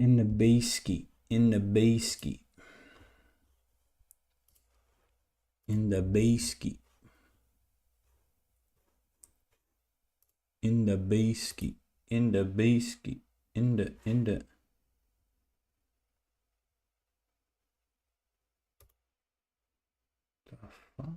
In the baski. In the baski. In the baski. In the baski. In the baski. In the the fuck?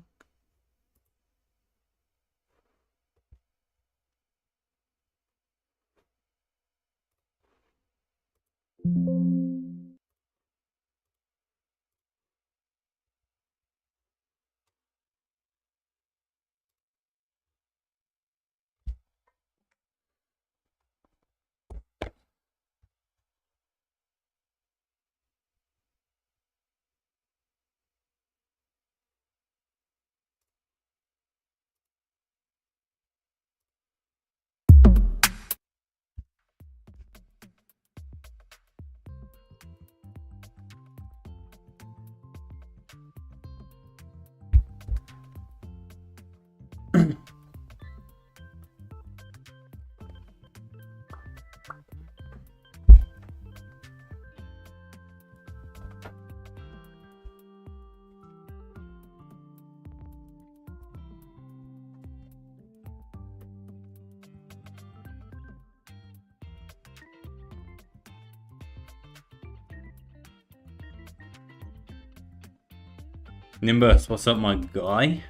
Nimbus, what's up, my guy?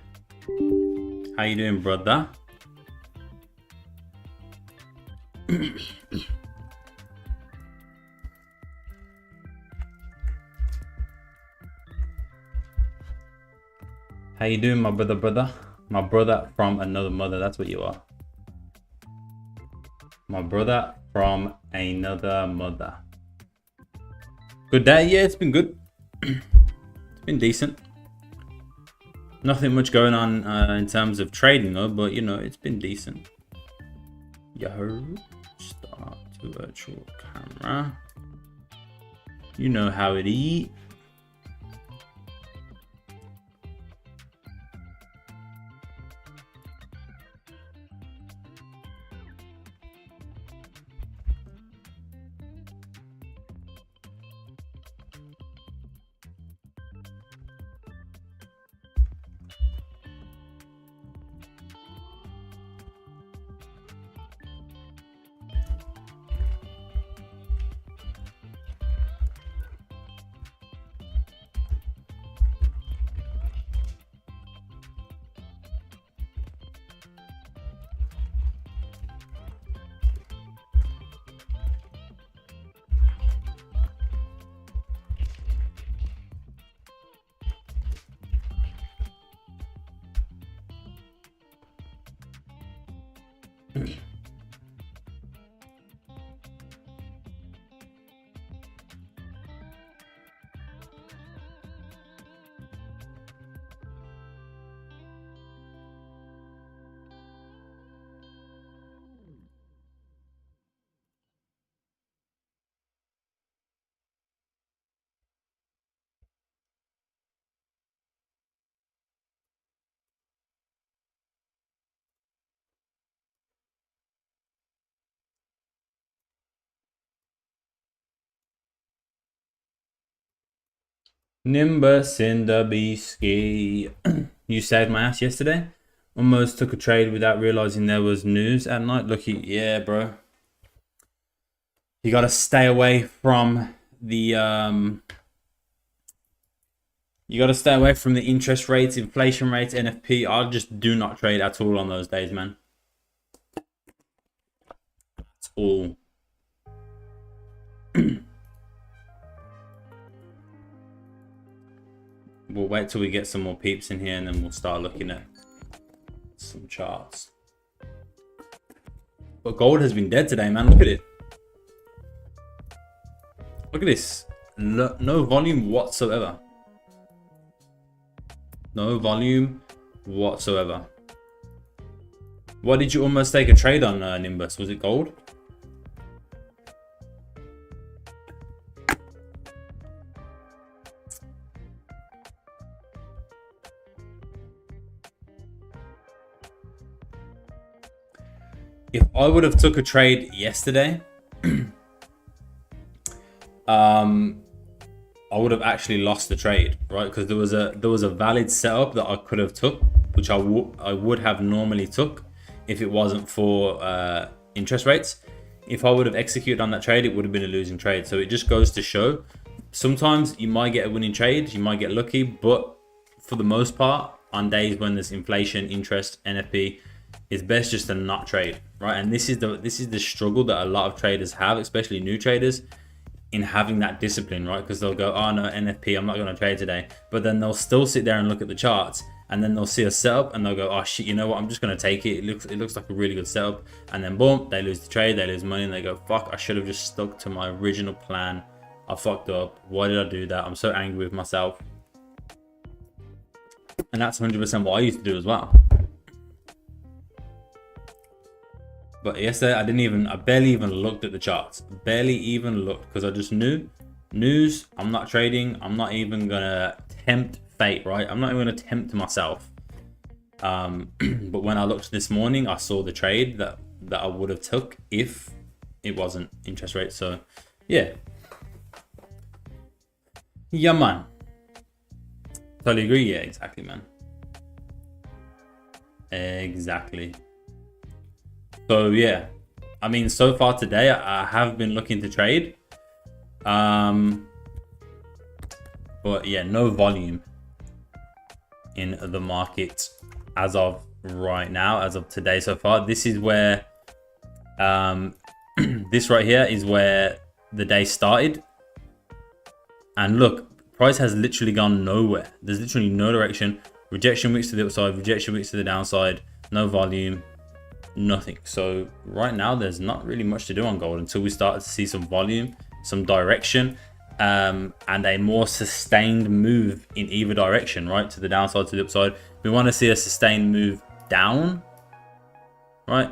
How you doing, brother? How you doing, my brother? My brother from another mother. That's what you are. My brother from another mother. Good day. Yeah, it's been good. It's been decent. Nothing much going on in terms of trading though, but you know, it's been decent. Yo, start to virtual camera. You know how it is. Nimbus in the bisky. You saved my ass yesterday. Almost took a trade without realizing there was news at night. Lucky, yeah, bro. You gotta stay away from the you gotta stay away from the interest rates, inflation rates, NFP. I just do not trade at all on those days, man. That's all. We'll wait till we get some more peeps in here and then we'll start looking at some charts. But gold has been dead today, man. Look at it. Look at this. No volume whatsoever. No volume whatsoever. What did you almost take a trade on, Nimbus? Was it gold? If I would have took a trade yesterday, I would have actually lost the trade, right? Because there was a valid setup that I could have took, which I would have normally took if it wasn't for interest rates. If I would have executed on that trade, it would have been a losing trade. So it just goes to show, sometimes you might get a winning trade, you might get lucky, but for the most part, on days when there's inflation, interest, NFP, it's best just to not trade, right? And this is the struggle that a lot of traders have, especially new traders, in having that discipline, right? Because they'll go, oh no, NFP, I'm not going to trade today. But then they'll still sit there and look at the charts, and then they'll see a setup and they'll go, oh shit, you know what? I'm just going to take it. It looks like a really good setup. And then boom, they lose the trade, they lose money, and they go, fuck, I should have just stuck to my original plan. I fucked up. Why did I do that? I'm so angry with myself. And that's 100% what I used to do as well. But yesterday, I barely even looked at the charts. Barely even looked, because I just knew, news, I'm not trading. I'm not even gonna tempt fate, right? I'm not even gonna tempt myself. But when I looked this morning, I saw the trade that I would have took if it wasn't interest rate. So yeah. Yeah, man. Totally agree. Yeah, exactly, man. Exactly. So yeah, I mean, so far today, I have been looking to trade. But yeah, no volume in the market as of right now, as of today so far. This is where, this right here is where the day started. And look, price has literally gone nowhere. There's literally no direction. Rejection wicks to the upside, rejection wicks to the downside, no volume. Nothing. So right now there's not really much to do on gold until we start to see some volume, some direction, and a more sustained move in either direction, right? To the downside, to the upside. We want to see a sustained move down, right?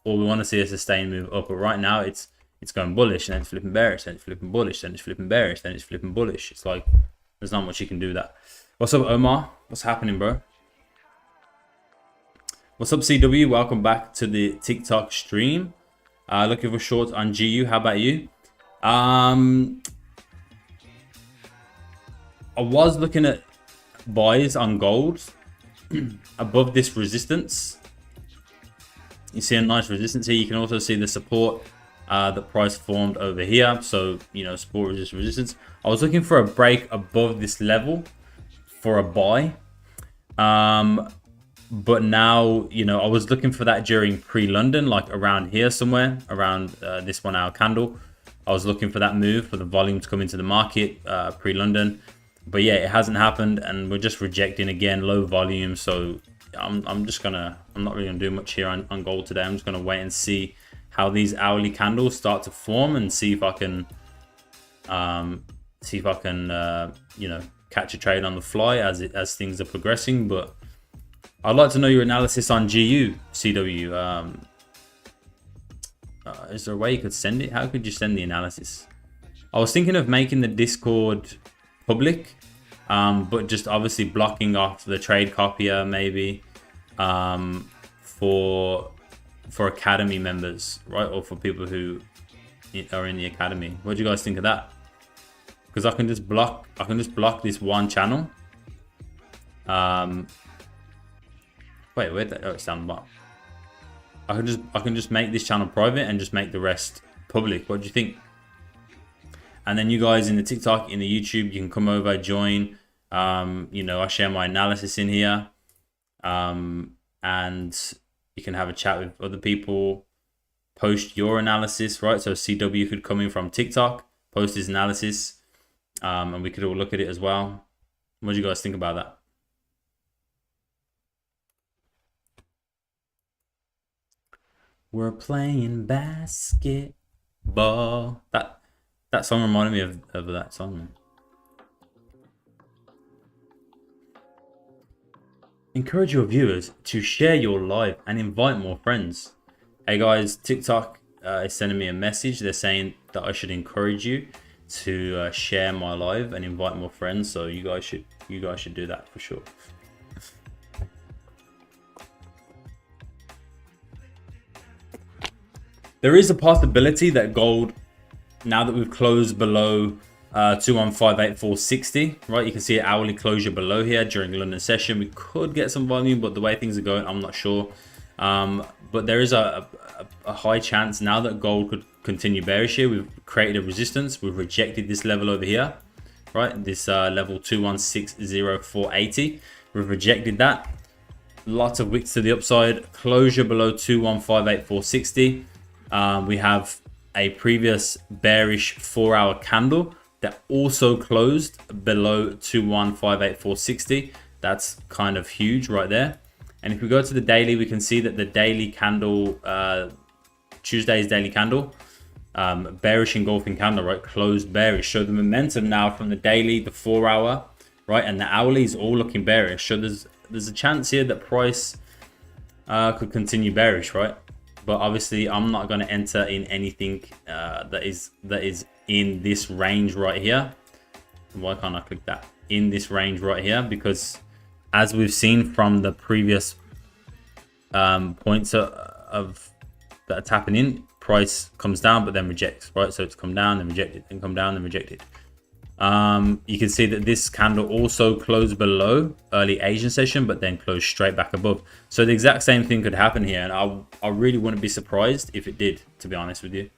Or we want to see a sustained move up. But right now it's going bullish, and then it's flipping bearish, then it's flipping bullish, then it's flipping bearish, then it's flipping bullish. It's like there's not much you can do that. What's up, Omar? What's happening, bro? What's up, CW? Welcome back to the TikTok stream. Looking for shorts on GU. How about you? I was looking at buys on gold above this resistance. You see a nice resistance here. You can also see the support that price formed over here. So, you know, support, resistance. I was looking for a break above this level for a buy. But now, you know, I was looking for that during pre-London, like around here somewhere, around this 1 hour candle. I was looking for that move, for the volume to come into the market pre-London. But yeah, it hasn't happened, and we're just rejecting again, low volume. So I'm not really gonna do much here on gold today. I'm just gonna wait and see how these hourly candles start to form, and see if I can you know, catch a trade on the fly as things are progressing. But I'd like to know your analysis on GU, CW. Is there a way you could send it? How could you send the analysis? I was thinking of making the Discord public, but just obviously blocking off the trade copier maybe for Academy members, right? Or for people who are in the Academy. What do you guys think of that? Because I can just block this one channel. Wait, where'd that? Oh, it's down the bottom. I can just make this channel private and just make the rest public. What do you think? And then you guys in the TikTok, in the YouTube, you can come over, join. You know, I share my analysis in here, and you can have a chat with other people. Post your analysis, right? So CW could come in from TikTok, post his analysis, and we could all look at it as well. What do you guys think about that? We're playing basketball. That song reminded me of that song, man. Encourage your viewers to share your live and invite more friends. Hey guys, TikTok is sending me a message. They're saying that I should encourage you to share my live and invite more friends. So you guys should do that for sure. There is a possibility that gold now that we've closed below 2158.460, right? You can see an hourly closure below here during London session. We could get some volume, but the way things are going, I'm not sure. But there is a high chance now that gold could continue bearish here. We've created a resistance. We've rejected this level over here, right? This level 2160.480. We've rejected that. Lots of wicks to the upside. Closure below 2158.460. We have a previous bearish 4-hour candle that also closed below 2158.460. That's kind of huge right there. And if we go to the daily, we can see that the daily candle, Tuesday's daily candle, bearish engulfing candle, right, closed bearish. So the momentum now from the daily, the 4-hour, right, and the hourly is all looking bearish. So there's a chance here that price could continue bearish, right? But obviously I'm not going to enter in anything that is in this range right here. Why can't I click that? In this range right here, because as we've seen from the previous points of that are tapping in, price comes down but then rejects, right? So it's come down then rejected, then come down then rejected. You can see that this candle also closed below early Asian session, but then closed straight back above. So the exact same thing could happen here, and I really wouldn't be surprised if it did, to be honest with you.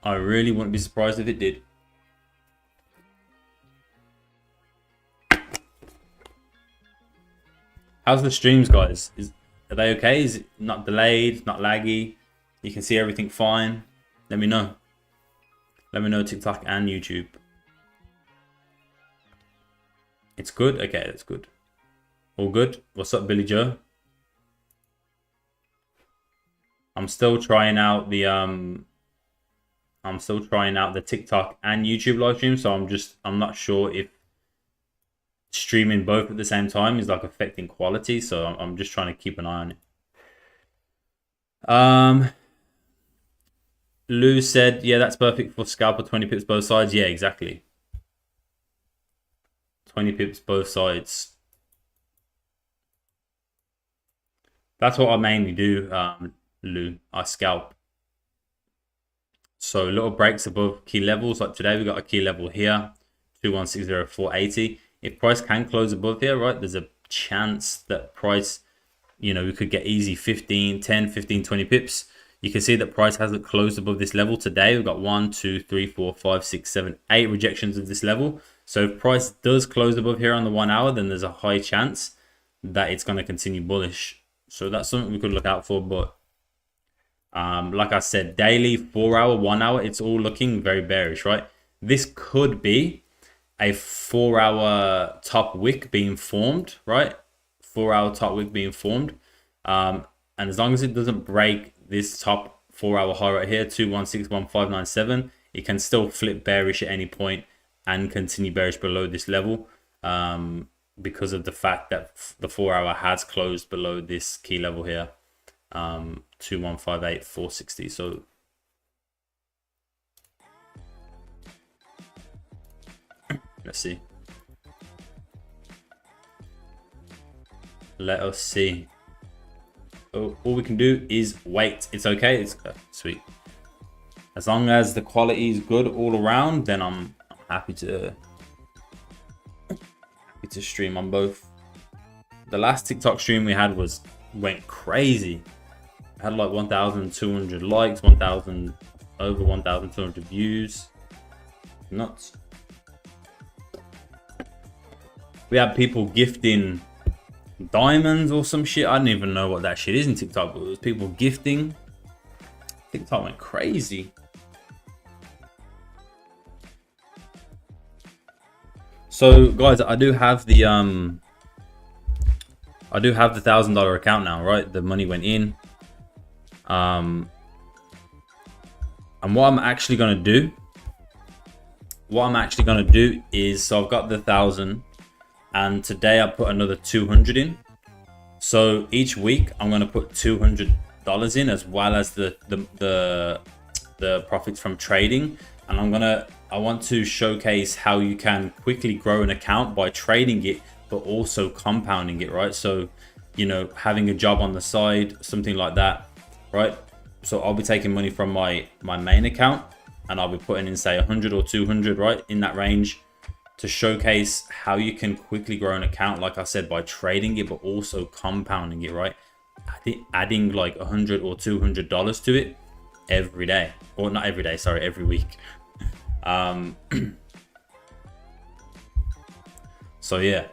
I really wouldn't be surprised if it did. How's the streams, guys? Are they okay? Is it not delayed, not laggy? You can see everything fine? Let me know. Let me know TikTok and YouTube. It's good? Okay, that's good. All good? What's up, Billy Joe? I'm still trying out the TikTok and YouTube live stream, so I'm not sure if streaming both at the same time is like affecting quality, so I'm just trying to keep an eye on it. Lou said, yeah, that's perfect for scalper, 20 pips both sides. Yeah, exactly. 20 pips both sides. That's what I mainly do, Lou. I scalp. So little breaks above key levels. Like today, we got a key level here, 2160.480. If price can close above here, right, there's a chance that price, you know, we could get easy 15, 10, 15, 20 pips. You can see that price hasn't closed above this level today. We've got 1, 2, 3, 4, 5, 6, 7, 8 rejections of this level. So if price does close above here on the 1 hour, then there's a high chance that it's going to continue bullish. So that's something we could look out for. But like I said, daily, 4 hour, 1 hour, it's all looking very bearish, right? This could be a 4 hour top wick being formed, right? 4 hour top wick being formed. And as long as it doesn't break this top 4 hour high right here, 2161.597, it can still flip bearish at any point and continue bearish below this level, because of the fact that the 4 hour has closed below this key level here, 2158.460. So let's see. Let us see. All we can do is wait. It's okay. It's sweet. As long as the quality is good all around, then I'm happy to stream on both. The last TikTok stream we had went crazy. I had like 1,200 likes, over 1,200 views. Nuts. We had people gifting diamonds or some shit. I don't even know what that shit is in TikTok, but it was people gifting. TikTok went crazy. So guys, I do have the $1,000 account now, right? The money went in. And what I'm actually gonna do is, so I've got the 1,000, and today I put another 200 in. So each week I'm gonna put $200 in, as well as the profits from trading. And I want to showcase how you can quickly grow an account by trading it, but also compounding it, right? So, you know, having a job on the side, something like that, right? So I'll be taking money from my main account, and I'll be putting in, say, 100 or 200, right, in that range, to showcase how you can quickly grow an account, like I said, by trading it, but also compounding it, right? Adding like $100 or $200 to it every day, or not every day, sorry, every week. So yeah,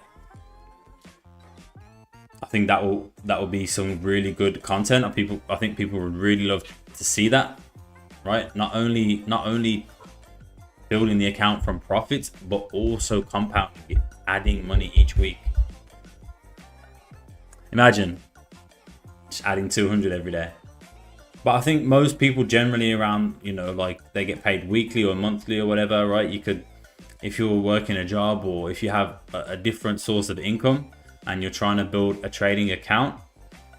I think that will be some really good content. I think people would really love to see that, right? Not only building the account from profits, but also compounding it, adding money each week. Imagine just adding 200 every day. But I think most people generally around, you know, like they get paid weekly or monthly or whatever, right? You could, if you're working a job, or if you have a different source of income and you're trying to build a trading account,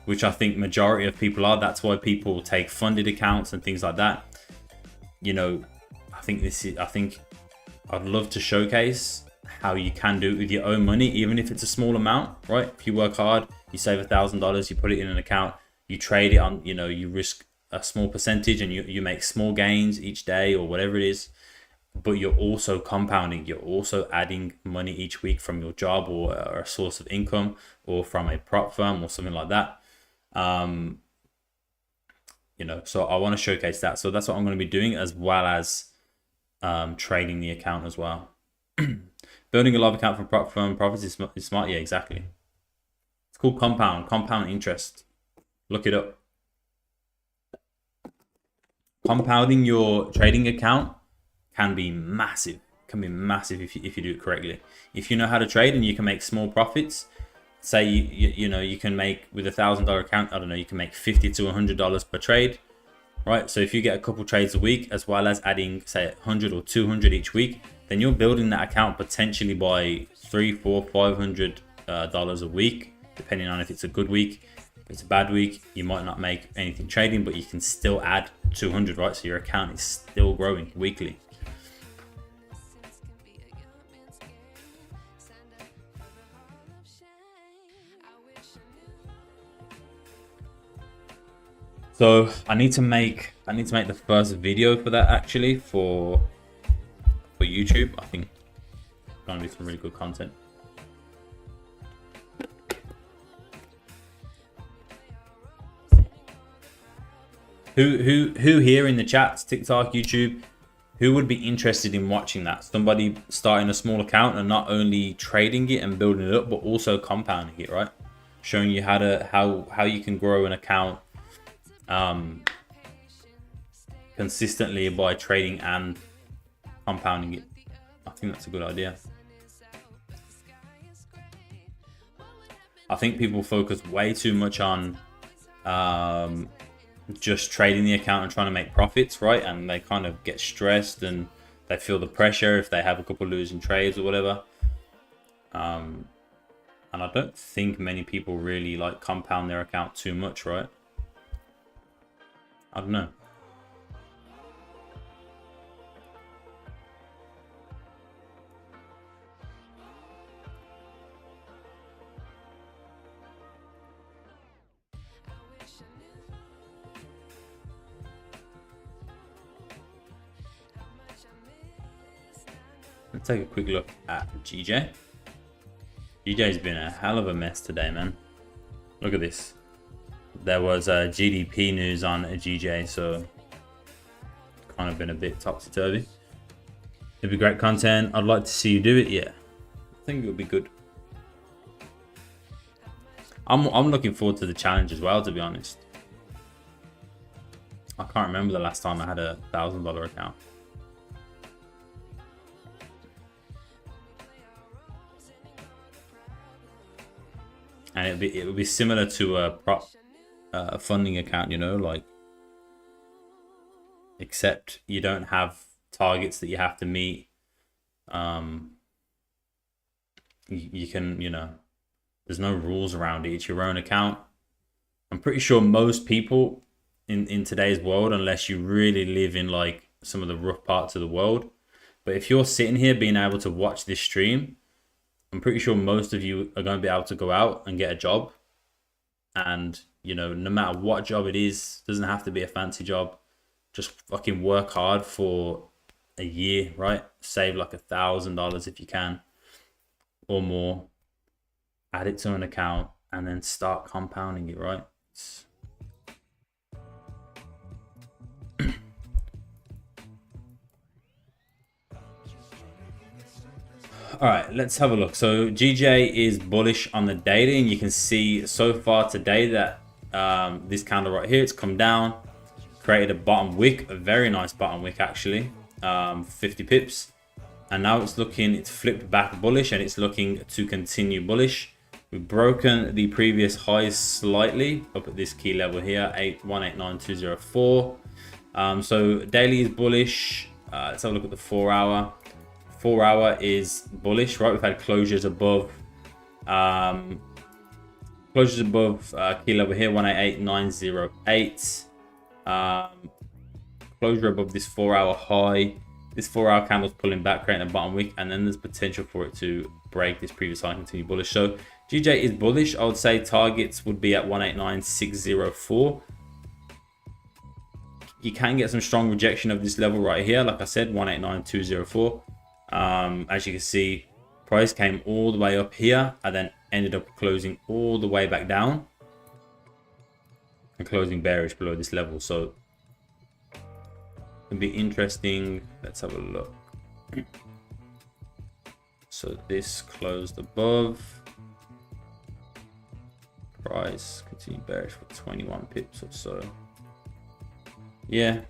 which I think majority of people are, that's why people take funded accounts and things like that. You know, I think I'd love to showcase how you can do it with your own money, even if it's a small amount, right? If you work hard, you save $1,000, you put it in an account, you trade it on, you know, you risk a small percentage and you make small gains each day or whatever it is, but you're also compounding, you're also adding money each week from your job or a source of income or from a prop firm or something like that. You know, so I want to showcase that. So that's what I'm going to be doing, as well as trading the account as well. Building a live account for prop firm profits is smart. Yeah, exactly. It's called compound interest. Look it up. Compounding your trading account can be massive. If you do it correctly. If you know how to trade and you can make small profits, say you know, you can make with $1,000 account, I don't know, you can make $50 to $100 per trade, right? So if you get a couple trades a week, as well as adding, say, 100 or 200 each week, then you're building that account potentially by $300, $400, $500 a week, depending on if it's a good week. If it's a bad week, you might not make anything trading, but you can still add 200, right? So your account is still growing weekly. So I need to make the first video for that, actually, for YouTube. I think it's gonna be some really good content. Who here in the chats, TikTok, YouTube, who would be interested in watching that? Somebody starting a small account and not only trading it and building it up, but also compounding it, right? Showing you how you can grow an account consistently by trading and compounding it. I think that's a good idea. I think people focus way too much on just trading the account and trying to make profits, right? And they kind of get stressed and they feel the pressure if they have a couple losing trades or whatever. And I don't think many people really like compound their account too much, right? I don't know. Let's take a quick look at GJ. GJ's been a hell of a mess today, man. Look at this. There was GDP news on GJ, so kind of been a bit topsy-turvy. It'd be great content. I'd like to see you do it. Yeah, I think it would be good. I'm looking forward to the challenge as well, to be honest. I can't remember the last time I had a $1,000 account. And it would be similar to a prop funding account, you know, like, except you don't have targets that you have to meet. You can, you know, there's no rules around it. It's your own account. I'm pretty sure most people in today's world, unless you really live in like some of the rough parts of the world, but if you're sitting here being able to watch this stream, I'm pretty sure most of you are going to be able to go out and get a job And, you know, no matter what job it is, doesn't have to be a fancy job. Just fucking work hard for a year, right? Save like $1,000 if you can or more. Add it to an account and then start compounding it, right? All right, let's have a look. So GJ is bullish on the daily, and you can see so far today that this candle right here, it's come down, created a bottom wick, a very nice bottom wick actually, 50 pips, and now it's flipped back bullish, and it's looking to continue bullish. We've broken the previous highs slightly up at this key level here, 189,204. So daily is bullish. Let's have a look at the 4 hour. 4 hour is bullish, right? We've had closures above key level here, 188,908. Closure above this 4 hour high. This 4 hour candle's pulling back, creating a bottom wick, and then there's potential for it to break this previous high and continue bullish. So GJ is bullish. I would say targets would be at 189,604. You can get some strong rejection of this level right here. Like I said, 189,204. As you can see, price came all the way up here and then ended up closing all the way back down and closing bearish below this level. So it can be interesting. Let's have a look. So this closed above, price continued bearish for 21 pips or so. Yeah,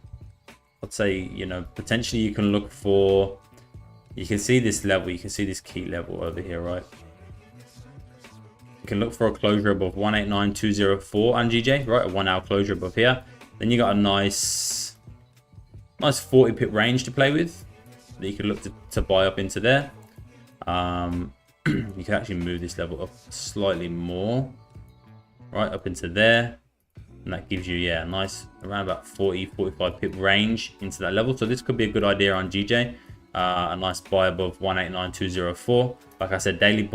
I'd say, you know, potentially you can look for, you can see this level, you can see this key level over here, right? You can look for a closure above 189,204 on GJ, right? A 1 hour closure above here. Then you got a nice 40 pip range to play with that you can look to buy up into there. You can actually move this level up slightly more, right up into there. And that gives you, yeah, a nice around about 40-45 pip range into that level. So this could be a good idea on GJ. A nice buy above 189,204. Like I said, daily is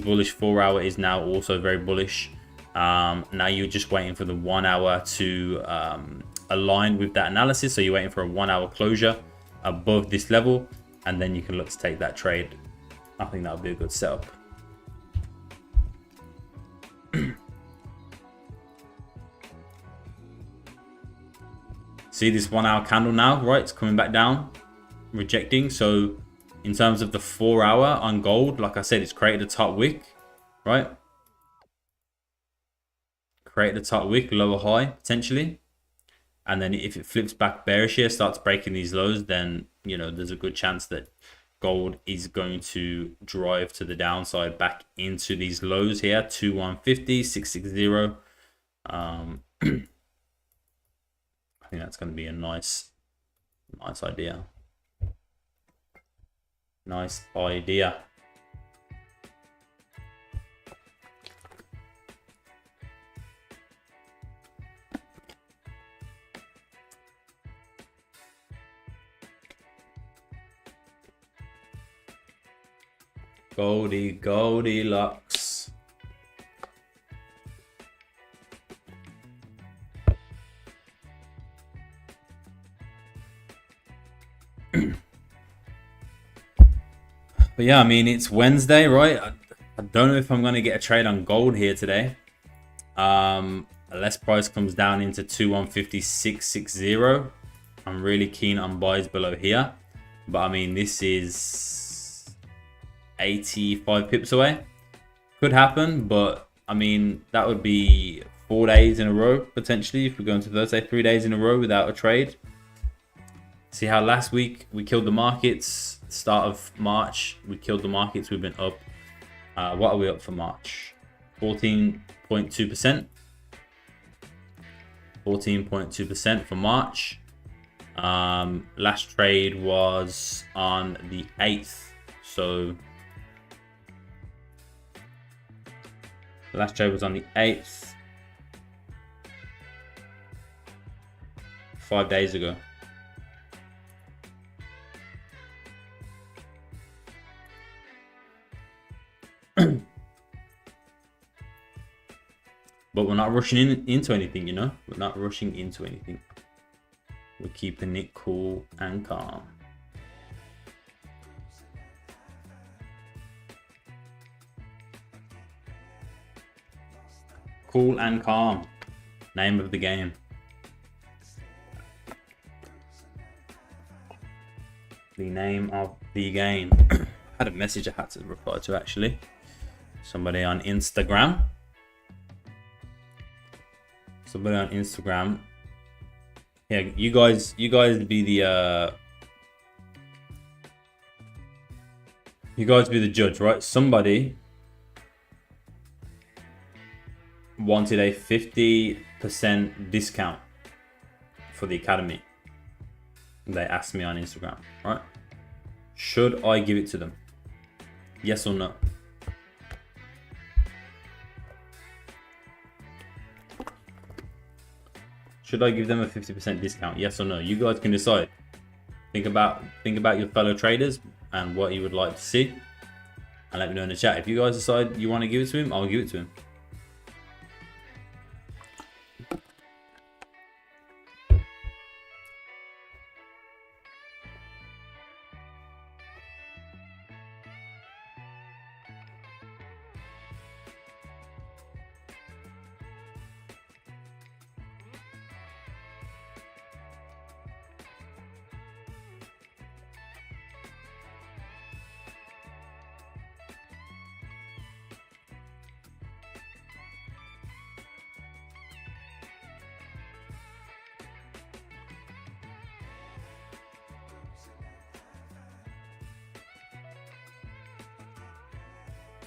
bullish. 4 hour is now also very bullish. Now you're just waiting for the 1 hour to align with that analysis. So you're waiting for a 1 hour closure above this level, and then you can look to take that trade. I think that would be a good setup. See this 1 hour candle now, right? It's coming back down, rejecting. So in terms of the 4 hour on gold, like I said, it's created a top wick, right? Created a top wick, lower high potentially. And then if it flips back bearish here, starts breaking these lows, then, you know, there's a good chance that gold is going to drive to the downside back into these lows here, 2150, 660. I think that's going to be a nice idea. Nice idea. Goldilocks. But yeah, I mean, it's Wednesday, right? I don't know if I'm going to get a trade on gold here today. Unless price comes down into 2156.60. I'm really keen on buys below here. But I mean, this is 85 pips away. Could happen, but I mean, that would be 4 days in a row, potentially, if we go into Thursday, 3 days in a row without a trade. See how last week we killed the markets. Start of March, we killed the markets. We've been up. What are we up for March? 14.2%. 14.2% for March. Last trade was on the 8th. So the last trade was on the 8th. 5 days ago. But we're not rushing into anything, you know? We're not rushing into anything. We're keeping it cool and calm. Cool and calm. Name of the game. The name of the game. I had a message I had to reply to actually. Somebody on Instagram. Yeah, you guys be the judge, right? Somebody wanted a 50% discount for the academy. They asked me on Instagram, right? Should I give it to them? Yes or no? Should I give them a 50% discount? Yes or no? You guys can decide. Think about your fellow traders and what you would like to see. And let me know in the chat. If you guys decide you want to give it to him, I'll give it to him.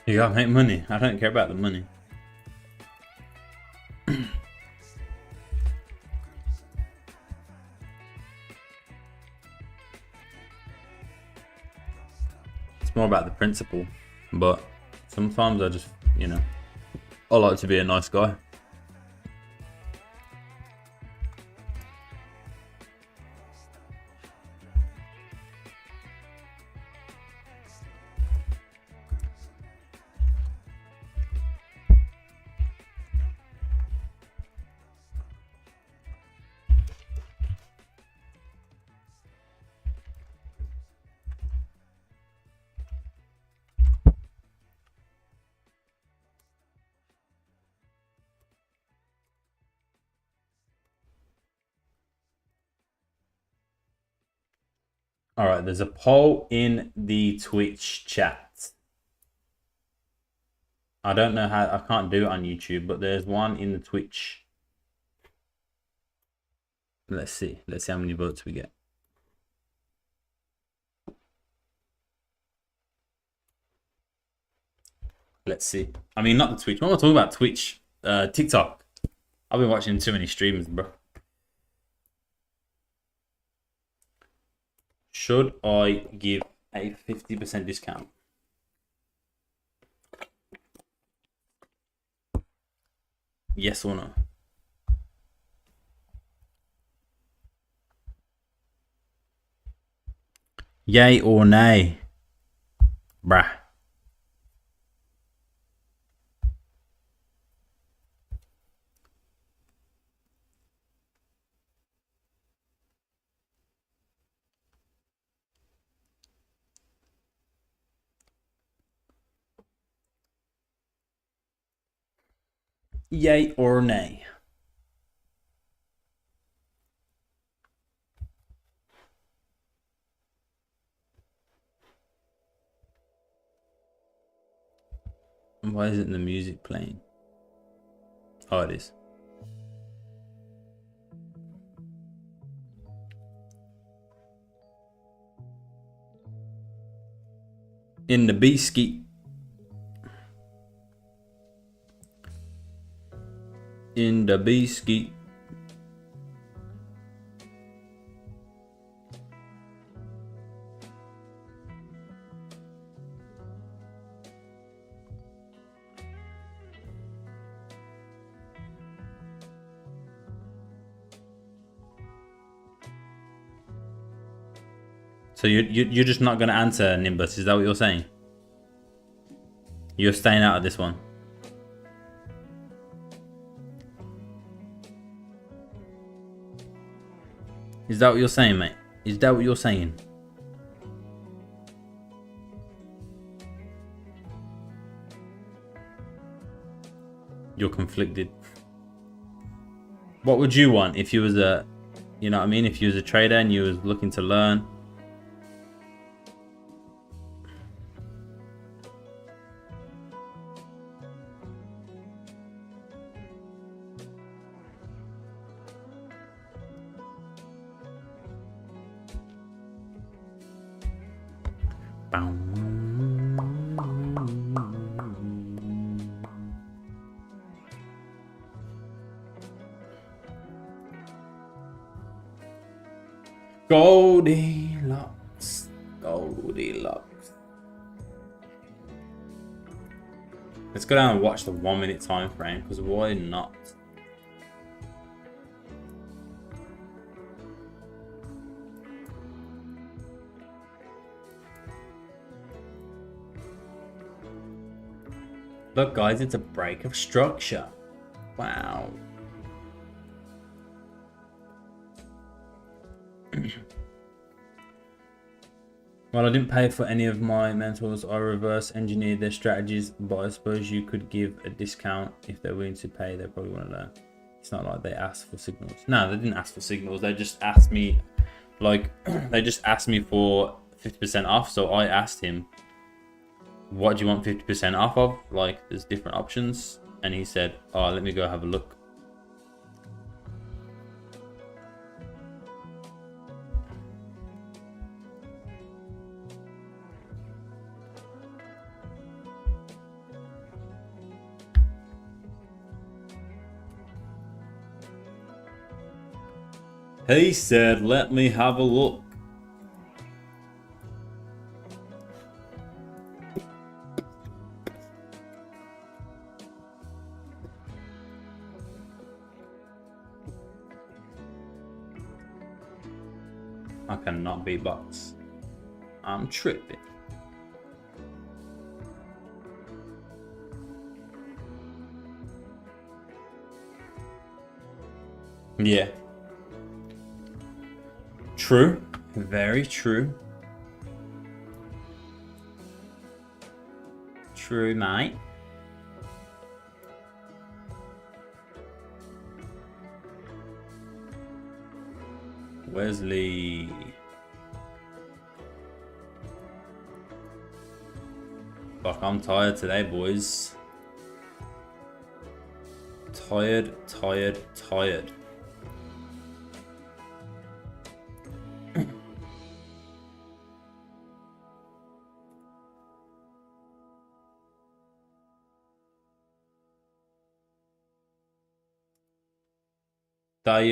You gotta make money. I don't care about the money. It's more about the principle. But sometimes I just, you know, I like to be a nice guy. All right, there's a poll in the Twitch chat. I don't know how, I can't do it on YouTube, but there's one in the Twitch. Let's see how many votes we get. Let's see. I mean, not the Twitch. What am I talking about? Twitch, TikTok. I've been watching too many streamers, bro. Should I give a 50% discount? Yes or no? Yay or nay? Bruh. Yay or nay? Why isn't the music playing? Oh, it is. In the B-ski. In the B-ski. So you're just not going to answer, Nimbus? Is that what you're saying? You're staying out of this one. Is that what you're saying, mate? Is that what you're saying? You're conflicted. What would you want if you was a, you know what I mean? If you was a trader and you was looking to learn. Goldilocks, Goldilocks. Let's go down and watch the 1 minute time frame, because why not? Look guys, it's a break of structure. Wow. Well, I didn't pay for any of my mentors. I reverse engineered their strategies, but I suppose you could give a discount if they're willing to pay. They probably want to learn. It's not like they asked for signals. No, they didn't ask for signals. They just asked me, like, they just asked me for 50% off. So I asked him, what do you want 50% off of? Like, there's different options. And he said, oh, let me go have a look. He said, let me have a look. I cannot beatbox. I'm tripping. Yeah. True. Very true. True, mate. Wesley. Fuck, I'm tired today, boys. Tired. Tired. I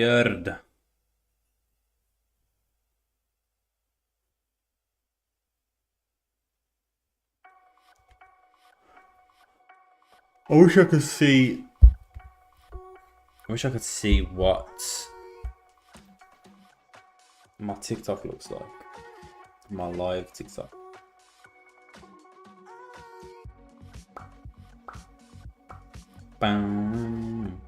wish I could see. What my TikTok looks like. My live TikTok. Bam.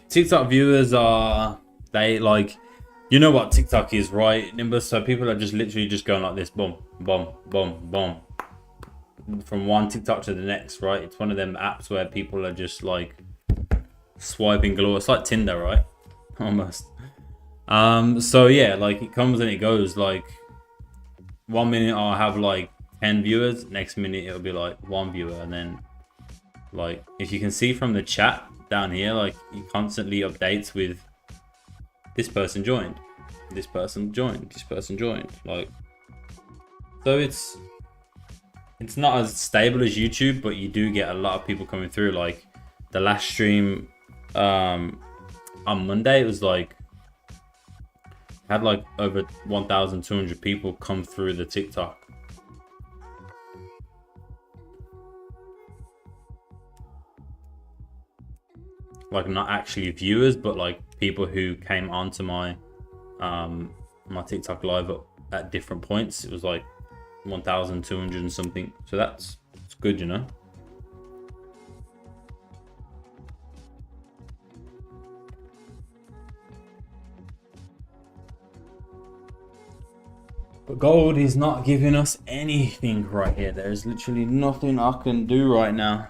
TikTok viewers are, they like, you know what TikTok is, right, Nimbus? So people are just literally just going like this, boom, boom, boom, boom, from one TikTok to the next, right? It's one of them apps where people are just like swiping galore. It's like Tinder, right? Almost. So yeah, like it comes and it goes. Like 1 minute I'll have like 10 viewers, next minute it'll be like 1 viewer, and then like if you can see from the chat down here, like it constantly updates with this person joined, this person joined, this person joined, like, so it's not as stable as YouTube, but you do get a lot of people coming through. Like the last stream on Monday, it was like had like over 1,200 people come through the TikTok. like not actually viewers, but like people who came onto my my TikTok live at different points. It was like 1,200 and something. So it's good, you know. But gold is not giving us anything right here. There's literally nothing I can do right now.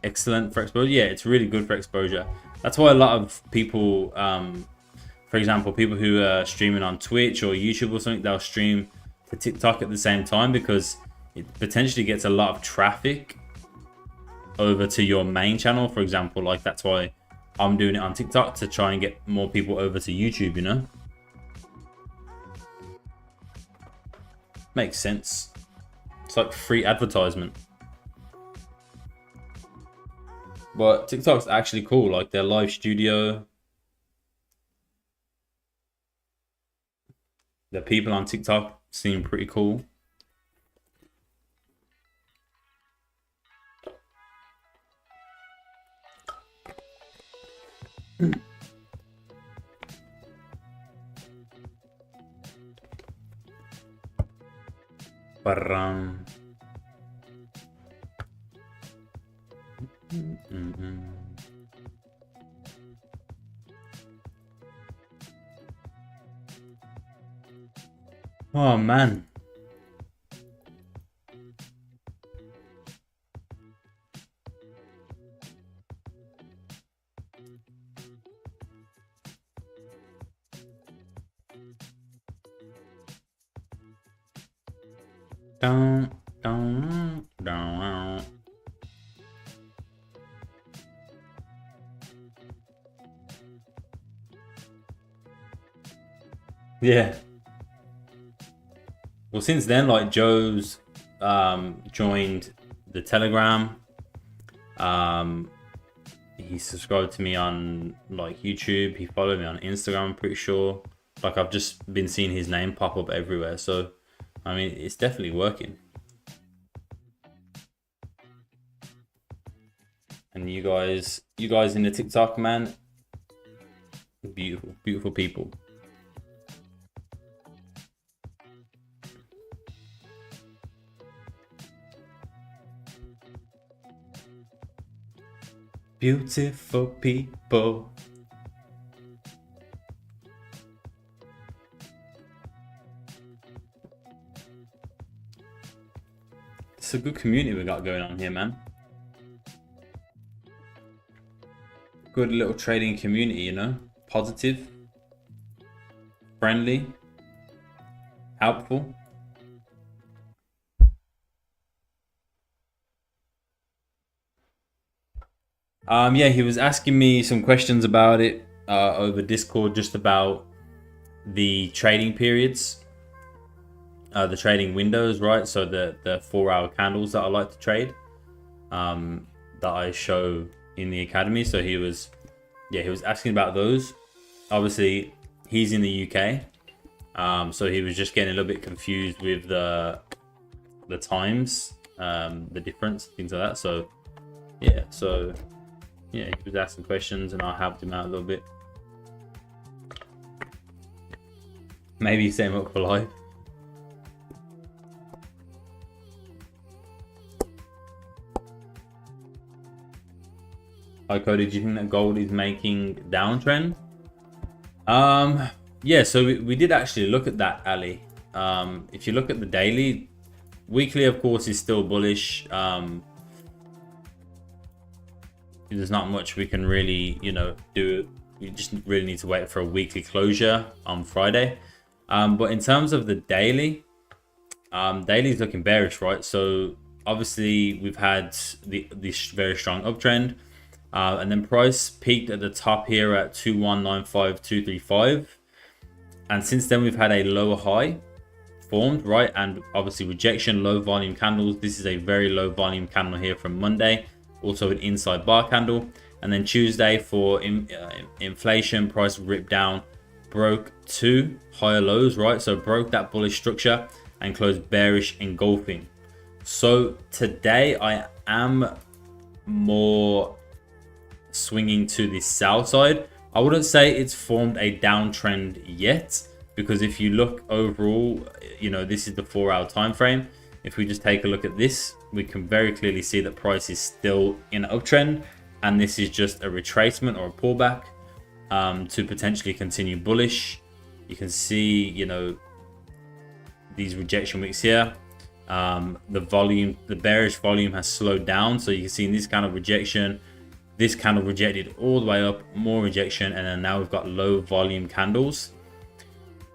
Excellent for exposure. Yeah, it's really good for exposure. That's why a lot of people, for example, people who are streaming on Twitch or YouTube or something, they'll stream to TikTok at the same time, because it potentially gets a lot of traffic over to your main channel. For example, like that's why I'm doing it on TikTok, to try and get more people over to YouTube, you know. Makes sense. It's like free advertisement. But TikTok's actually cool, like their live studio. The people on TikTok seem pretty cool. Oh man. Down. Yeah. Well, since then, like Joe's joined the Telegram. He subscribed to me on like YouTube. He followed me on Instagram, I'm pretty sure. Like I've just been seeing his name pop up everywhere. So, I mean, it's definitely working. And you guys in the TikTok, man, beautiful, beautiful people. Beautiful people. It's a good community we got going on here, man. Good little trading community, you know, positive, friendly, helpful. Yeah, he was asking me some questions about it over Discord, just about the trading periods, the trading windows, right? So the 4-hour candles that I like to trade, that I show in the academy. So he was asking about those. Obviously, he's in the UK, so he was just getting a little bit confused with the times, the difference, things like that. So yeah, he was asking questions and I helped him out a little bit. Maybe set him up for life. Hi Cody, do you think that gold is making downtrend? Yeah, so we did actually look at that, Ali. If you look at the daily, weekly of course is still bullish. There's not much we can really, you know, do. We just really need to wait for a weekly closure on Friday. But in terms of the daily, daily is looking bearish, right? So obviously we've had this very strong uptrend, and then price peaked at the top here at 2195235, and since then we've had a lower high formed, right? And obviously rejection, low volume candles. This is a very low volume candle here from Monday. Also an inside bar candle, and then Tuesday for inflation, price ripped down, broke 2 higher lows, right? So broke that bullish structure and closed bearish engulfing. So today I am more swinging to the sell side. I wouldn't say it's formed a downtrend yet, because if you look overall, you know, this is the 4-hour time frame. If we just take a look at this, we can very clearly see that price is still in an uptrend, and this is just a retracement or a pullback to potentially continue bullish. You can see, you know, these rejection wicks here. The volume, the bearish volume has slowed down, so you can see in this kind of rejection, this candle rejected all the way up, more rejection, and then now we've got low volume candles.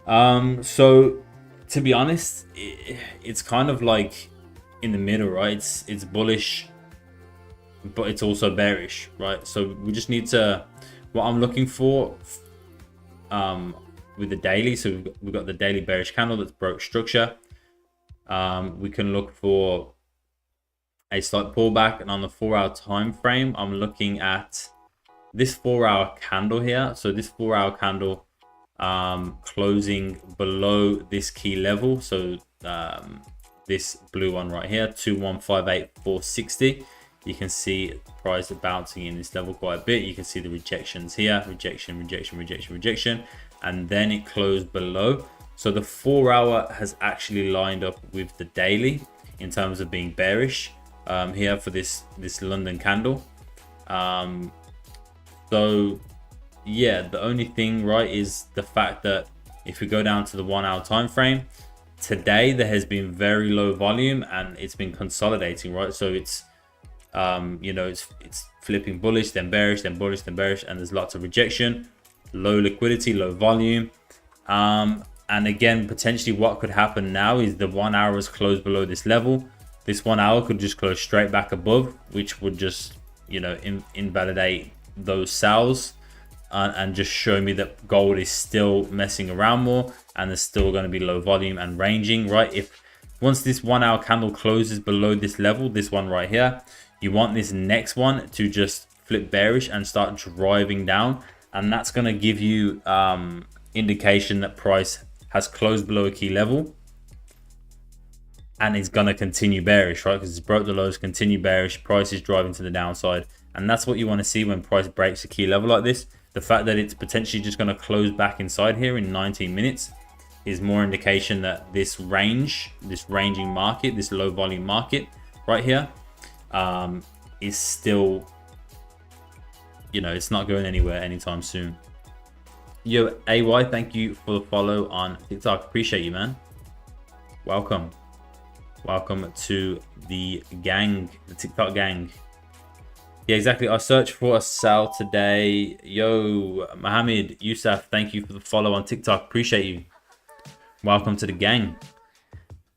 So to be honest, it's kind of like in the middle, right? It's bullish, but it's also bearish, right? So we just need to, what I'm looking for with the daily, so we've got the daily bearish candle that's broke structure. We can look for a slight pullback, and on the 4-hour time frame, I'm looking at this 4-hour candle here. So this 4-hour candle closing below this key level, so this blue one right here, 2158460. You can see price bouncing in this level quite a bit. You can see the rejections here, rejection, rejection, rejection, rejection, and then it closed below. So the 4-hour has actually lined up with the daily in terms of being bearish here for this London candle. So yeah, the only thing, right, is the fact that if we go down to the 1-hour time frame, today there has been very low volume and it's been consolidating, right? So it's you know, it's flipping bullish, then bearish, then bullish, then bearish, and there's lots of rejection, low liquidity, low volume. And again, potentially what could happen now is the 1-hour is closed below this level. This 1-hour could just close straight back above, which would just, you know, invalidate those sells and just show me that gold is still messing around more, and there's still going to be low volume and ranging, right? If once this 1-hour candle closes below this level, this one right here, you want this next one to just flip bearish and start driving down, and that's going to give you indication that price has closed below a key level and is going to continue bearish, right? Because it's broke the lows, continue bearish, price is driving to the downside, and that's what you want to see when price breaks a key level like this. The fact that it's potentially just going to close back inside here in 19 minutes is more indication that this range, this ranging market, this low volume market right here is still, you know, it's not going anywhere anytime soon. Yo, AY, thank you for the follow on TikTok. Appreciate you, man. Welcome. Welcome to the gang, the TikTok gang. Yeah, exactly. I searched for a sell today. Yo, Mohammed Yusuf, thank you for the follow on TikTok. Appreciate you. Welcome to the gang.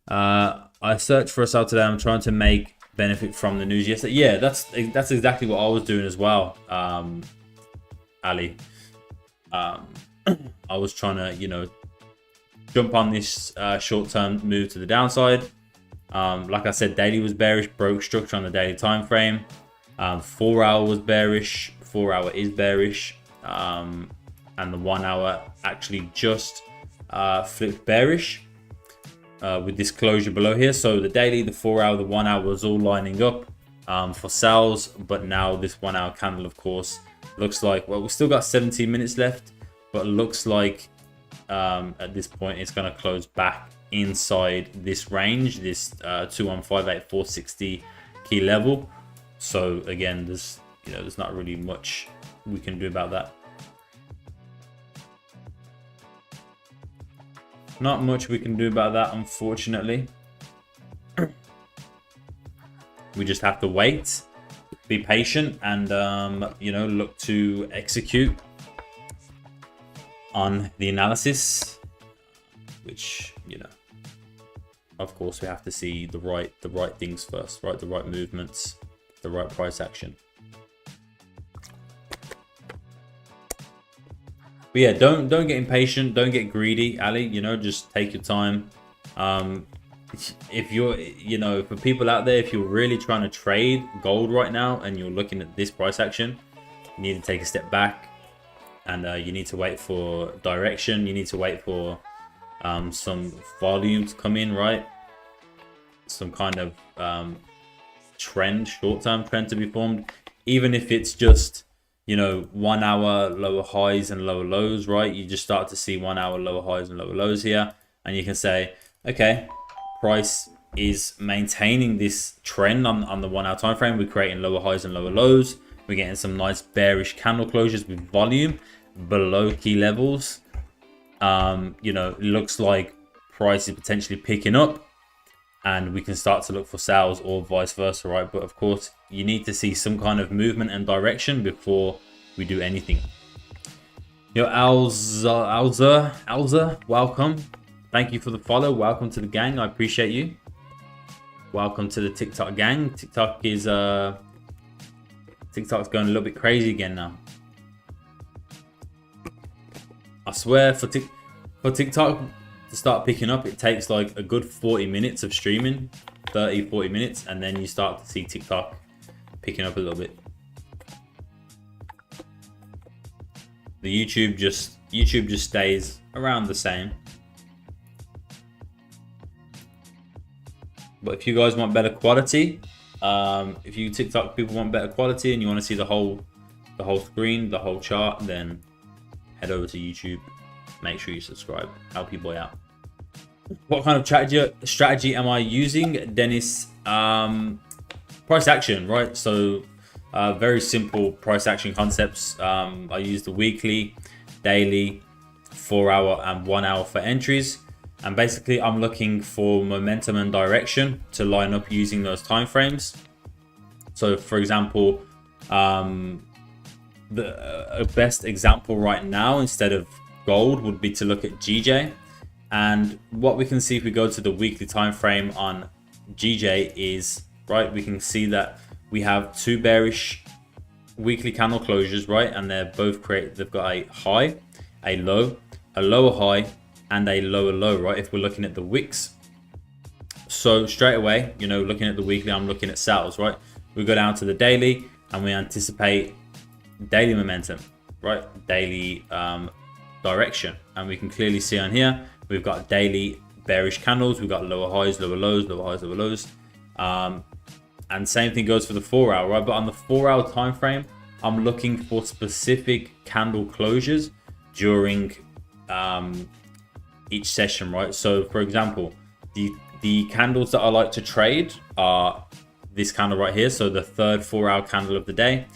I searched for a sell today. I'm trying to make benefit from the news yesterday. Yeah, that's exactly what I was doing as well, Ali. I was trying to, you know, jump on this short-term move to the downside. Like I said, daily was bearish, broke structure on the daily time frame. 4-hour was bearish, 4-hour is bearish, and the 1-hour actually just flipped bearish with this closure below here. So the daily, the 4-hour, the 1-hour was all lining up for sells, but now this 1-hour candle, of course, looks like, well, we've still got 17 minutes left, but looks like at this point it's going to close back inside this range, this 2158460 key level. So again, there's, you know, there's not really much we can do about that. Not much we can do about that, unfortunately. We just have to wait, be patient, and you know, look to execute on the analysis, which, you know, of course we have to see the right things first, right? The right movements, the right price action. But yeah, don't get impatient, don't get greedy, Ali. You know, just take your time. If you're, you know, for people out there, if you're really trying to trade gold right now and you're looking at this price action, you need to take a step back, and you need to wait for direction. You need to wait for some volume to come in, right? Some kind of trend, short-term trend to be formed, even if it's just, you know, 1 hour lower highs and lower lows, right? You just start to see 1 hour lower highs and lower lows here. And you can say, okay, price is maintaining this trend on the 1 hour time frame. We're creating lower highs and lower lows. We're getting some nice bearish candle closures with volume below key levels. You know, it looks like price is potentially picking up, and we can start to look for sales or vice versa, right? But of course, you need to see some kind of movement and direction before we do anything. Yo, Alza, welcome. Thank you for the follow. Welcome to the gang. I appreciate you. Welcome to the TikTok gang. TikTok's going a little bit crazy again now. I swear, for TikTok to start picking up, it takes like a good 40 minutes of streaming, 30-40 minutes, and then you start to see TikTok picking up a little bit. The YouTube just stays around the same. But if you guys want better quality, if you TikTok people want better quality and you want to see the whole screen, the whole chart, then head over to YouTube. Make sure you subscribe. Help your boy out. What kind of strategy am I using, Dennis? Price action, right? So very simple price action concepts. I use the weekly, daily, 4 hour and 1 hour for entries. And basically I'm looking for momentum and direction to line up using those time frames. So for example, the best example right now instead of gold would be to look at GJ. And what we can see if we go to the weekly time frame on GJ is, right, we can see that we have two bearish weekly candle closures, right? And they're both they've got a high, a low, a lower high, and a lower low, right? If we're looking at the wicks. So straight away, you know, looking at the weekly, I'm looking at sales, right? We go down to the daily and we anticipate daily momentum, right? Daily direction. And we can clearly see on here, we've got daily bearish candles. We've got lower highs, lower lows, lower highs, lower lows. And same thing goes for the 4 hour, right? But on the 4 hour time frame, I'm looking for specific candle closures during each session, right? So for example, the candles that I like to trade are this candle right here. So the third 4 hour candle of the day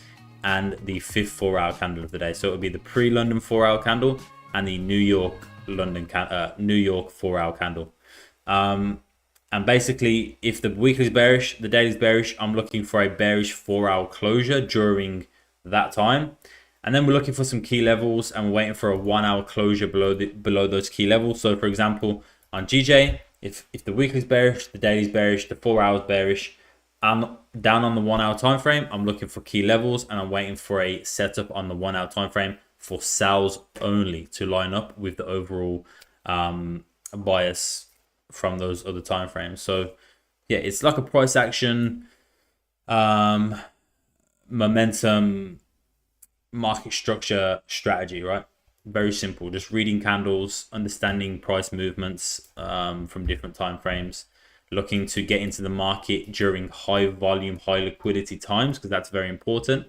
and the fifth 4 hour candle of the day. So it would be the pre-London 4 hour candle and the New York 4 hour candle. And basically, if the weekly is bearish, the daily is bearish, I'm looking for a bearish 4 hour closure during that time. And then we're looking for some key levels and we're waiting for a 1 hour closure below those key levels. So for example, on GJ, if the weekly is bearish, the daily is bearish, the 4 hours bearish, I'm down on the 1 hour time frame. I'm looking for key levels and I'm waiting for a setup on the 1 hour time frame for sales only to line up with the overall bias from those other time frames. So yeah, it's like a price action, momentum, market structure strategy, right? Very simple, just reading candles, understanding price movements from different time frames, looking to get into the market during high volume, high liquidity times, because that's very important.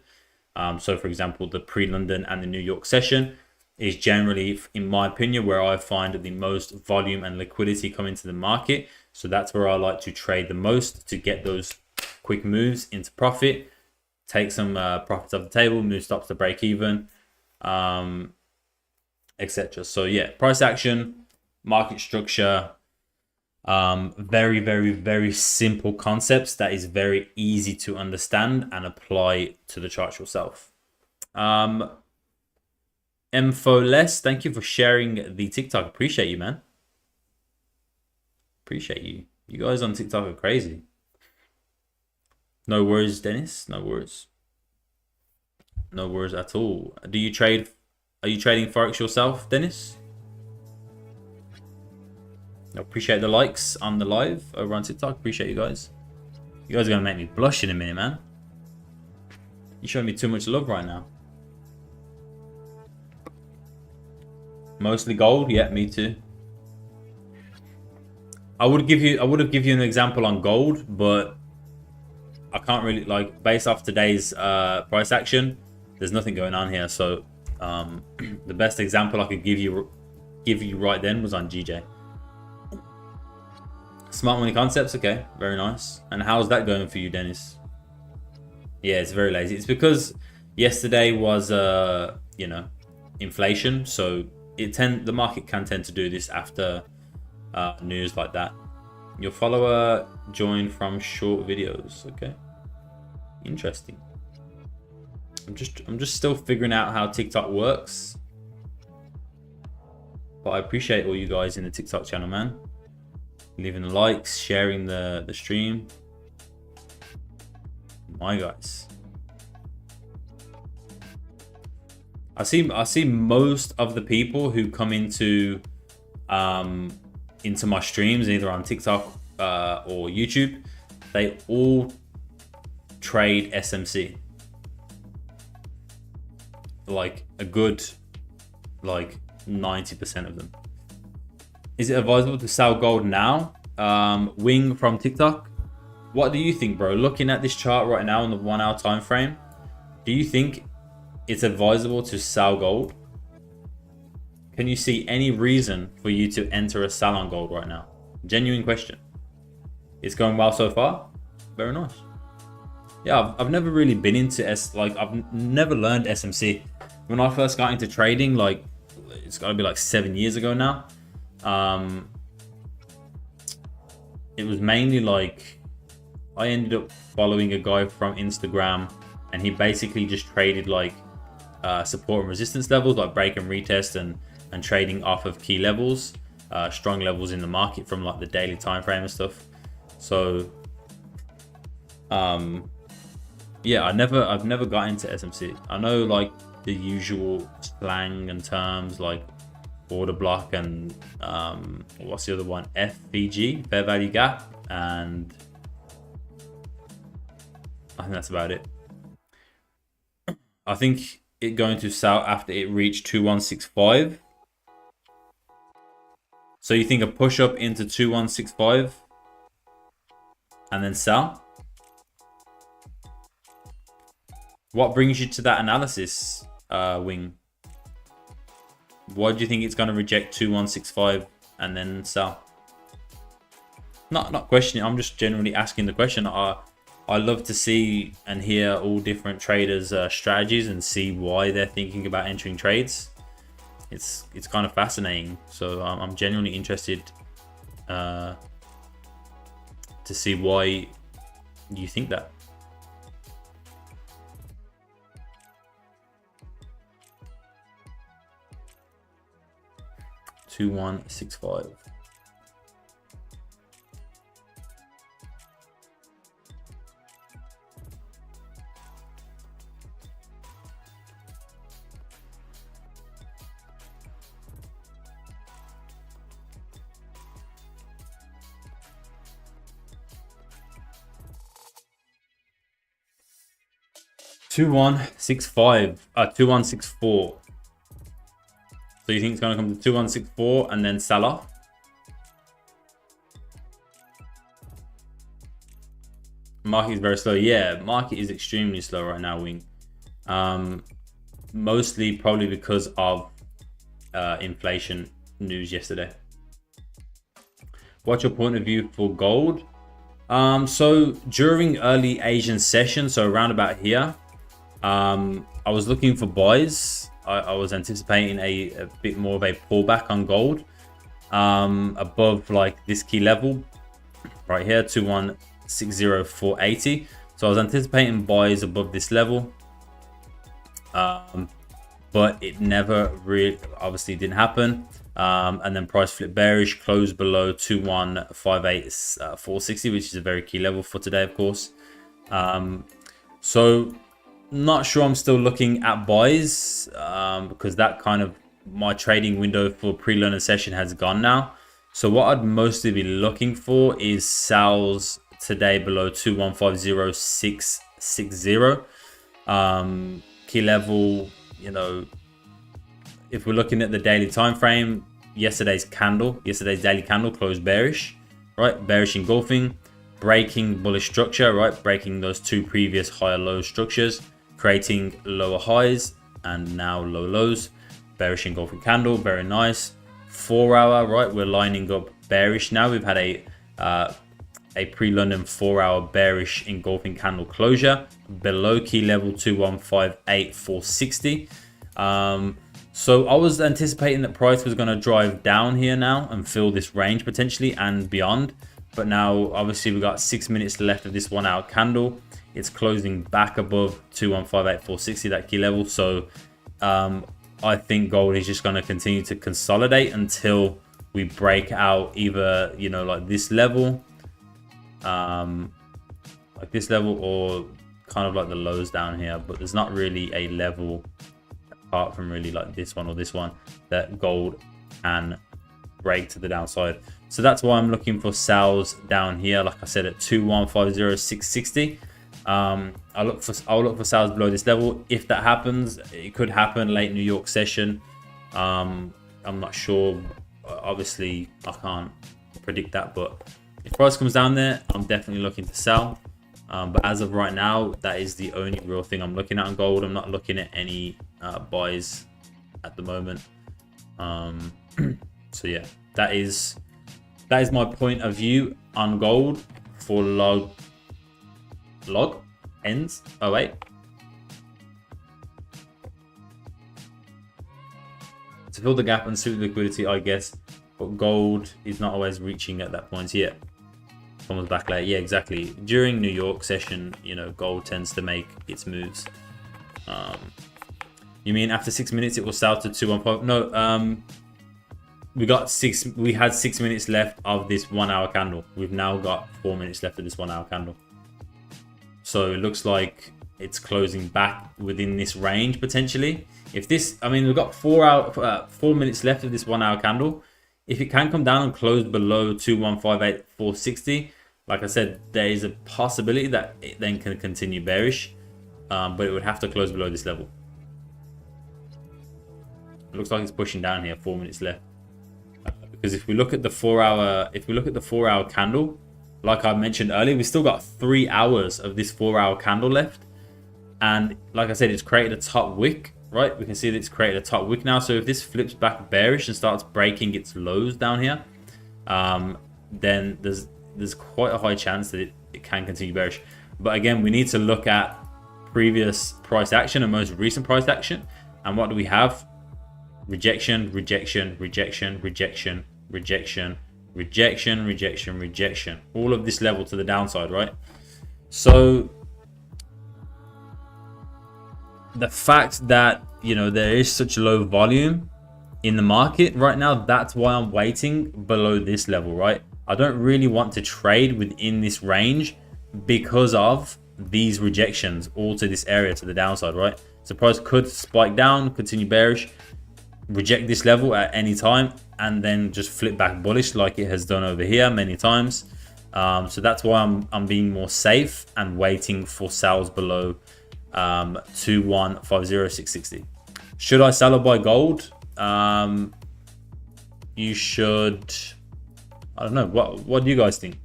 So for example, the pre-London and the New York session is generally, in my opinion, where I find the most volume and liquidity come into the market. So that's where I like to trade the most to get those quick moves into profit, take some profits off the table, move stops to break even, etc. So yeah, price action, market structure, very, very, very simple concepts that is very easy to understand and apply to the chart yourself. Infoless, thank you for sharing the TikTok. Appreciate you, man. Appreciate you. You guys on TikTok are crazy. No worries, Dennis. No worries. No worries at all. Do you trade? Are you trading Forex yourself, Dennis? I appreciate the likes on the live over on TikTok. Appreciate you guys. You guys are going to make me blush in a minute, man. You're showing me too much love right now. Mostly gold, yeah, me too. I would have given you an example on gold, but I can't really, like, based off today's price action, There's nothing going on here. So the best example I could give you right then was on GJ. Smart money concepts, okay, very nice. And how's that going for you, Dennis? Yeah, it's very lazy. It's because yesterday was you know, inflation, so the market can tend to do this after news like that. Your follower joined from short videos, okay, interesting. I'm just still figuring out how TikTok works, but I appreciate all you guys in the TikTok channel, man. Leaving the likes, sharing the stream. My guys, I see most of the people who come into my streams, either on TikTok or YouTube, they all trade SMC. Like a good 90% of them. Is it advisable to sell gold now? Wing from TikTok. What do you think, bro? Looking at this chart right now on the 1 hour time frame, do you think it's advisable to sell gold? Can you see any reason for you to enter a sell on gold right now? Genuine question. It's going well so far. Very nice. Yeah, I've never really been into I've never learned SMC. When I first got into trading, like it's got to be like 7 years ago now. It was mainly like I ended up following a guy from Instagram, and he basically just traded like support and resistance levels, like break and retest, and trading off of key levels, strong levels in the market from like the daily time frame and stuff. So yeah, I've never got into SMC. I know like the usual slang and terms like order block and what's the other one, FVG, fair value gap, and I think that's about it. I think it going to sell after it reached 2165. So you think a push up into 2165 and then sell? What brings you to that analysis, Wing? Why do you think it's going to reject 2165 and then sell? Not questioning. I'm just generally asking the question. I love to see and hear all different traders' strategies and see why they're thinking about entering trades. It's kind of fascinating. So I'm genuinely interested to see why you think that. $2165. $2164. So you think it's going to come to 2164 and then sell off? Market is very slow. Yeah, market is extremely slow right now, Wing. Mostly probably because of inflation news yesterday. What's your point of view for gold? So during early Asian session, so around about here, I was looking for buys. I was anticipating a bit more of a pullback on gold above like this key level right here, 2160,480. So I was anticipating buys above this level, but it never really obviously didn't happen. And then price flip bearish, closed below 2158,460, which is a very key level for today, of course. So not sure I'm still looking at buys because that kind of my trading window for pre-learner session has gone now. So what I'd mostly be looking for is sells today below 2150,660. Key level, you know, if we're looking at the daily time frame, yesterday's daily candle closed bearish, right? Bearish engulfing, breaking bullish structure, right? Breaking those two previous higher low structures. creating lower highs and now low lows. Bearish engulfing candle, very nice. 4 hour, right? We're lining up bearish now. We've had a pre-London 4 hour bearish engulfing candle closure below key level 2158,460. So I was anticipating that price was going to drive down here now and fill this range potentially and beyond. But now obviously we've got 6 minutes left of this 1 hour candle. It's closing back above 2158,460, that key level. So I think gold is just going to continue to consolidate until we break out either, you know, like this level, or kind of like the lows down here. But there's not really a level apart from really like this one or this one that gold can break to the downside. So that's why I'm looking for sells down here, like I said, at 2150,660. I'll look for sales below this level. If that happens, it could happen late New York session. I'm not sure. Obviously, I can't predict that, but if price comes down there, I'm definitely looking to sell. But as of right now, that is the only real thing I'm looking at on gold. I'm not looking at any buys at the moment. So yeah, that is my point of view on gold for log ends 08. To fill the gap and suit liquidity, I guess, but gold is not always reaching at that point yet. Comes back later. Yeah, exactly. During New York session, you know, gold tends to make its moves. You mean after 6 minutes it will sell to 215? No, we had 6 minutes left of this 1 hour candle. We've now got 4 minutes left of this 1 hour candle. So it looks like it's closing back within this range potentially. If this, I mean, we've got 4 minutes left of this 1 hour candle. If it can come down and close below 2158,460, like I said, there is a possibility that it then can continue bearish, but it would have to close below this level. It looks like it's pushing down here. 4 minutes left. Because if we look at the 4 hour, candle, like I mentioned earlier, we still got 3 hours of this 4 hour candle left, and like I said, it's created a top wick. Right, we can see that it's created a top wick now. So if this flips back bearish and starts breaking its lows down here, then there's quite a high chance that it can continue bearish. But again, we need to look at previous price action and most recent price action. And what do we have? Rejection, rejection, rejection, rejection, rejection, rejection, rejection, rejection. All of this level to the downside, right? So the fact that, you know, there is such low volume in the market right now, that's why I'm waiting below this level, right? I don't really want to trade within this range because of these rejections all to this area to the downside, right? So price could spike down, continue bearish, reject this level at any time, and then just flip back bullish like it has done over here many times. So that's why I'm being more safe and waiting for sales below 2150,660. Should I sell or buy gold? You should. I don't know. What do you guys think?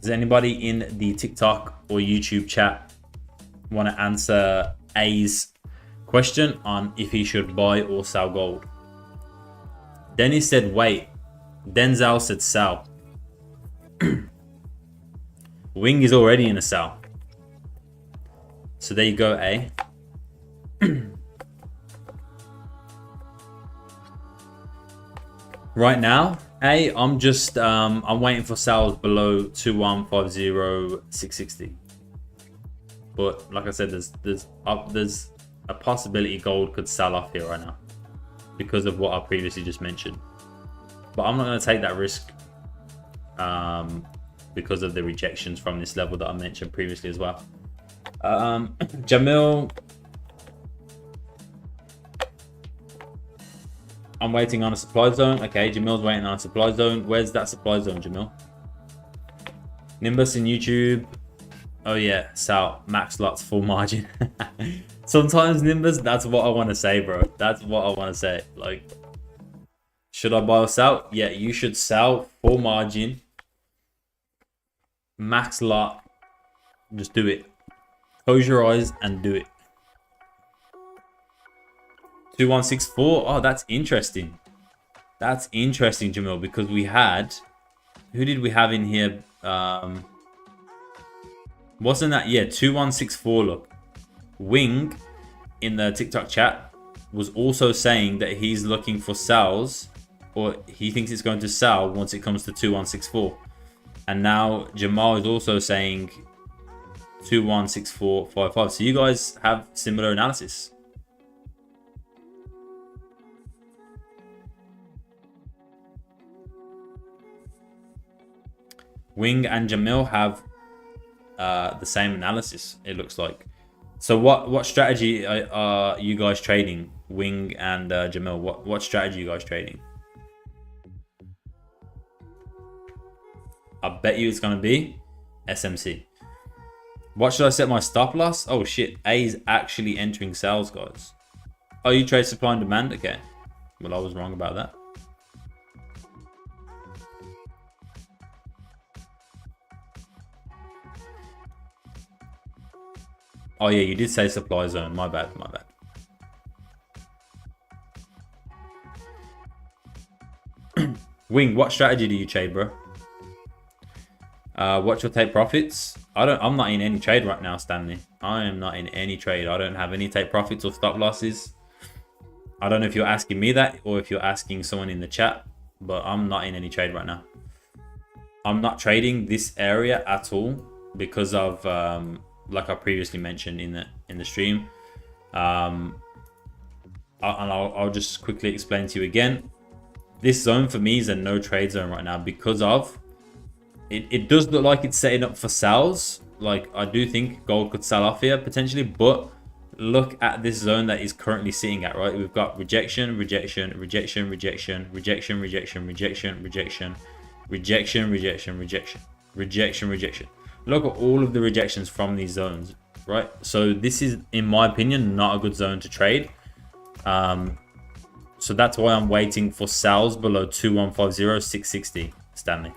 Does anybody in the TikTok or YouTube chat want to answer A's question on if he should buy or sell gold? Dennis said wait. Denzel said sell. Wing is already in a sell. So there you go, A. Right now, A, I'm just I'm waiting for sales below 2150,660. But like I said, there's a possibility gold could sell off here right now because of what I previously just mentioned. But I'm not going to take that risk because of the rejections from this level that I mentioned previously as well. Jamil, I'm waiting on a supply zone. Okay, Jamil's waiting on a supply zone. Where's that supply zone, Jamil? Nimbus in YouTube. Oh yeah, sell max lots, full margin. Sometimes Nimbus, that's what I want to say, bro. That's what I want to say. Like, should I buy or sell? Yeah, you should sell, full margin, max lot. Just do it. Close your eyes and do it. 2164. Oh, that's interesting. That's interesting, Jamil, because we had, who did we have in here? Wasn't that, yeah, 2164. Look, Wing in the TikTok chat was also saying that he's looking for sells, or he thinks it's going to sell once it comes to 2164. And now Jamal is also saying 216455. So you guys have similar analysis. Wing and Jamil have the same analysis, it looks like. So what strategy are you guys trading? Wing and Jamil, what strategy are you guys trading? I bet you it's going to be SMC. What should I set my stop loss? Oh shit, A is actually entering sales, guys. Oh, you trade supply and demand? Okay. Well, I was wrong about that. Oh yeah, you did say supply zone. My bad, my bad. Wing, what strategy do you trade, bro? What's your take profits? I'm not in any trade right now, Stanley. I am not in any trade. I don't have any take profits or stop losses. I don't know if you're asking me that or if you're asking someone in the chat, but I'm not in any trade right now. I'm not trading this area at all because of like I previously mentioned in the stream. I'll just quickly explain to you again. This zone for me is a no trade zone right now because of it does look like it's setting up for sells. Like I do think gold could sell off here potentially, but look at this zone that is currently sitting at, right? We've got rejection, rejection, rejection, rejection, rejection, rejection, rejection, rejection, rejection, rejection, rejection, rejection, rejection. Look at all of the rejections from these zones, right? So this is, in my opinion, not a good zone to trade. So that's why I'm waiting for sells below 2150, 660, Stanley.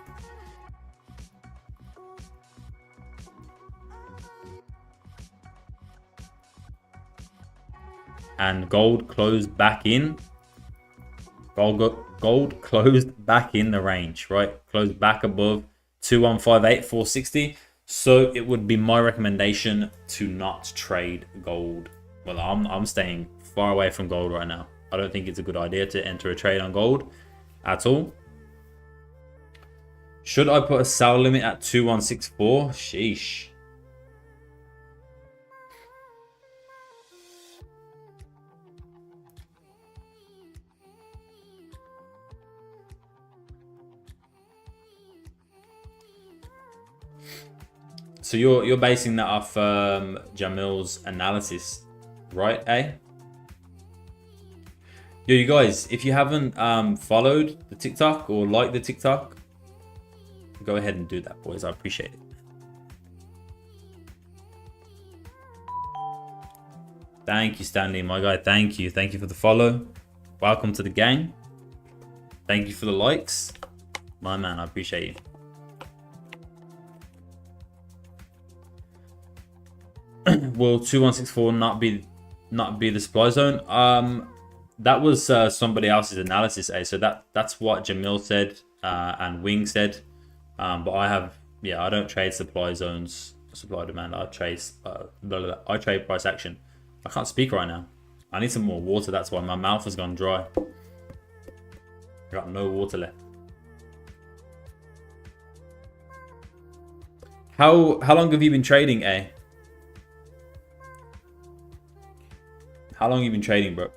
And gold closed back in. Gold closed back in the range, right? Closed back above 2158, 460. So it would be my recommendation to not trade gold. Well, I'm staying far away from gold right now. I don't think it's a good idea to enter a trade on gold at all. Should I put a sell limit at 2164? Sheesh. So you're basing that off Jamil's analysis, right, eh? Yo, you guys, if you haven't followed the TikTok or liked the TikTok, go ahead and do that, boys. I appreciate it. Thank you, Stanley, my guy. Thank you. Thank you for the follow. Welcome to the gang. Thank you for the likes. My man, I appreciate you. Will 2164 not be the supply zone? That was somebody else's analysis, eh? So that's what Jamil said and Wing said. But I don't trade supply zones, supply demand. I trade price action. I can't speak right now. I need some more water. That's why my mouth has gone dry. I got no water left. How long have you been trading, eh? How long have you been trading, bro?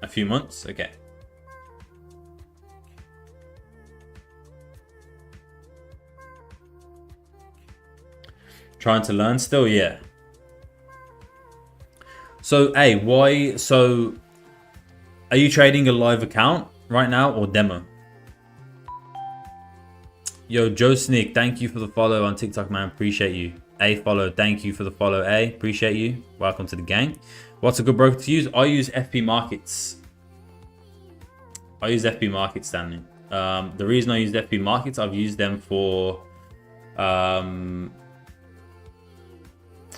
A few months? Okay. Trying to learn still? Yeah. So, hey, why? So, are you trading a live account right now or demo? Yo, Joe Sneak, thank you for the follow on TikTok, man. Appreciate you. A follow, thank you for the follow. A, appreciate you. Welcome to the gang. What's a good broker to use? I use FP Markets. I use FB Markets, Stanley. The reason I use FB Markets, I've used them for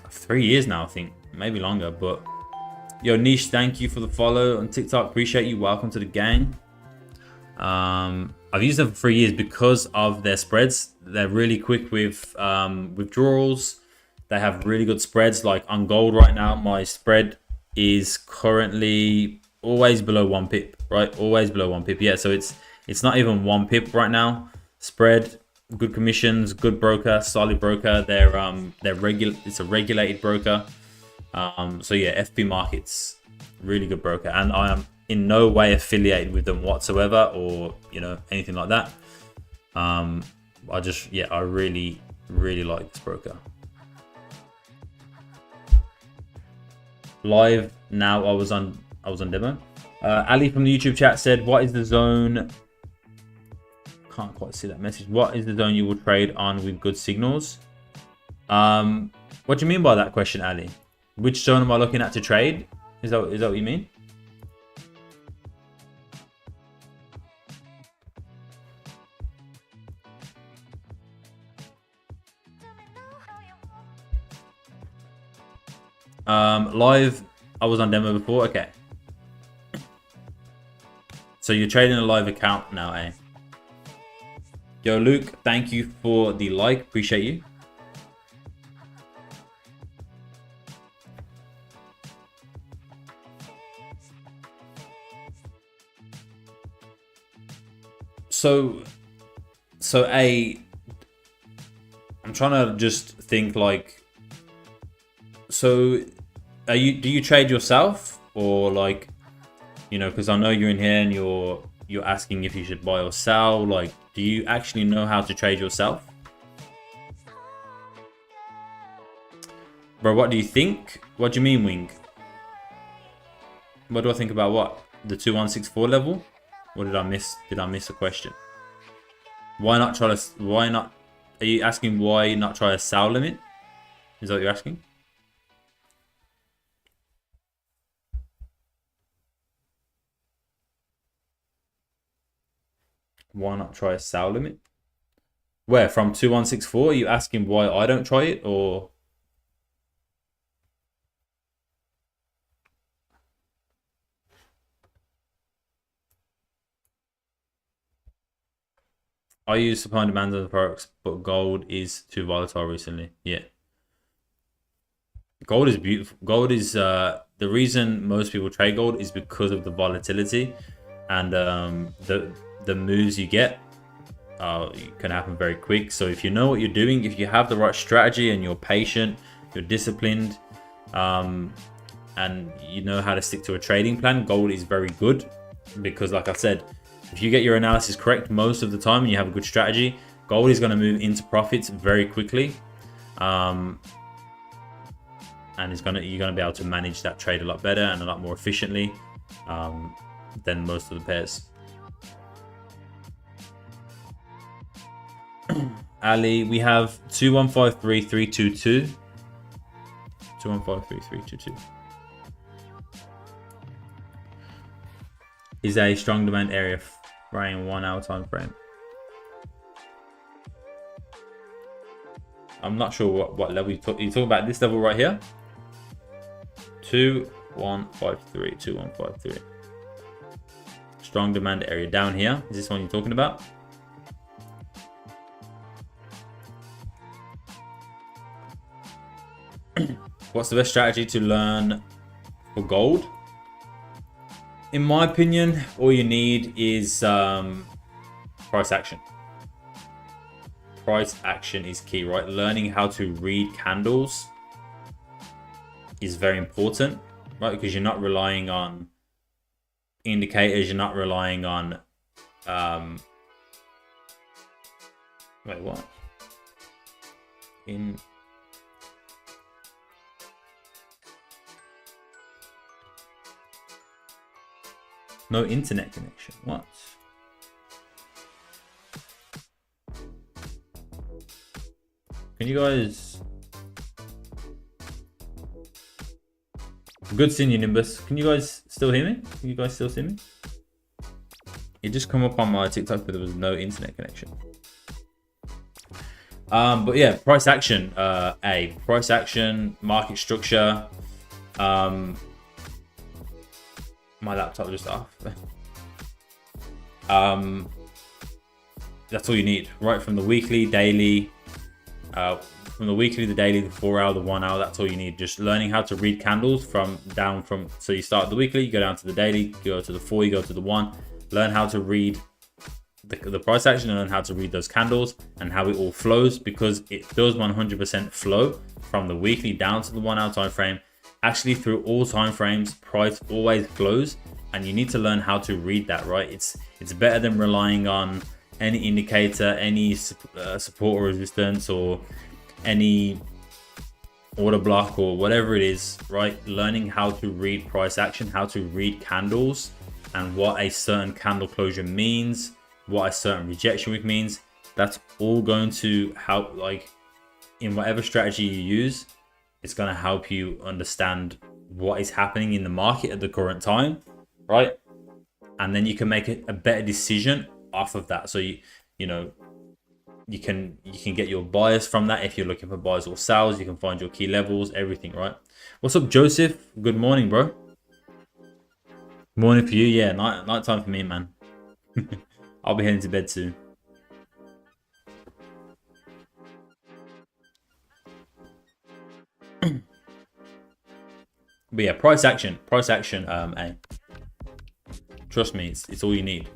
3 years now, I think, maybe longer. But yo, Niche, thank you for the follow on TikTok. Appreciate you. Welcome to the gang. I've used them for 3 years because of their spreads. They're really quick with withdrawals. They have really good spreads. Like on gold right now, my spread is currently always below 1 pip, right? Always below 1 pip. Yeah, so it's not even 1 pip right now. Spread, good commissions, good broker, solid broker. They're regular. It's a regulated broker. So yeah, FB Markets, really good broker, and I am in no way affiliated with them whatsoever, or anything like that. I really like this broker. Live now. I was on demo. Ali from the YouTube chat said, "What is the zone?" Can't quite see that message. What is the zone you will trade on with good signals? What do you mean by that question, Ali? Which zone am I looking at to trade? Is that what you mean? Live, I was on demo before. Okay. So you're trading a live account now, eh? Yo, Luke, thank you for the like. Appreciate you. So I'm trying to just think like, so do you trade yourself, or like, because I know you're in here and you're asking if you should buy or sell. Like, do you actually know how to trade yourself? Bro, what do you think? What do you mean, Wing? What do I think about what? The 2164 level? Or did I miss a question? Why not? Are you asking why not try a sell limit? Is that what you're asking? Why not try a sell limit? Where, from 2164? Are you asking why I don't try it, or? I use supply and demand on the Forex, but gold is too volatile recently. Yeah. Gold is beautiful. Gold is the reason most people trade gold is because of the volatility, and the moves you get can happen very quick. So if you know what you're doing, if you have the right strategy and you're patient, you're disciplined, and you know how to stick to a trading plan, gold is very good. Because like I said, if you get your analysis correct most of the time and you have a good strategy, gold is going to move into profits very quickly, and you're going to be able to manage that trade a lot better and a lot more efficiently than most of the pairs. Ali, we have 2153322. 2153322 is a strong demand area frame, 1 hour time frame. I'm not sure what level you talking about. This level right here, 2153. 2153 strong demand area down here. Is this one you're talking about? What's the best strategy to learn for gold? In my opinion, all you need is price action. Price action is key, right? Learning how to read candles is very important, right? Because you're not relying on indicators, you're not relying on wait, what? No internet connection. What? Can you guys? Good seeing you, Nimbus. Can you guys still hear me? Can you guys still see me? It just come up on my TikTok, but there was no internet connection. But yeah, price action, price action, market structure. My laptop just off. That's all you need, right? From the weekly, daily, from the weekly, the daily, the 4 hour, the 1 hour, that's all you need. Just learning how to read candles so you start the weekly, you go down to the daily, you go to the 4, you go to the 1, learn how to read the price action and learn how to read those candles and how it all flows, because it does 100% flow from the weekly down to the 1 hour time frame. Actually, through all time frames, price always flows, and you need to learn how to read that, right? It's better than relying on any indicator, any support or resistance, or any order block or whatever it is, right? Learning how to read price action, how to read candles, and what a certain candle closure means, what a certain rejection week means. That's all going to help, like, in whatever strategy you use, it's going to help you understand what is happening in the market at the current time, right? And then you can make a better decision off of that. So you can get your bias from that. If you're looking for buys or sells, you can find your key levels, everything, right? What's up, Joseph? Good morning, bro. Morning for you. Yeah, night time for me, man. I'll be heading to bed soon. But yeah, price action, trust me, it's all you need.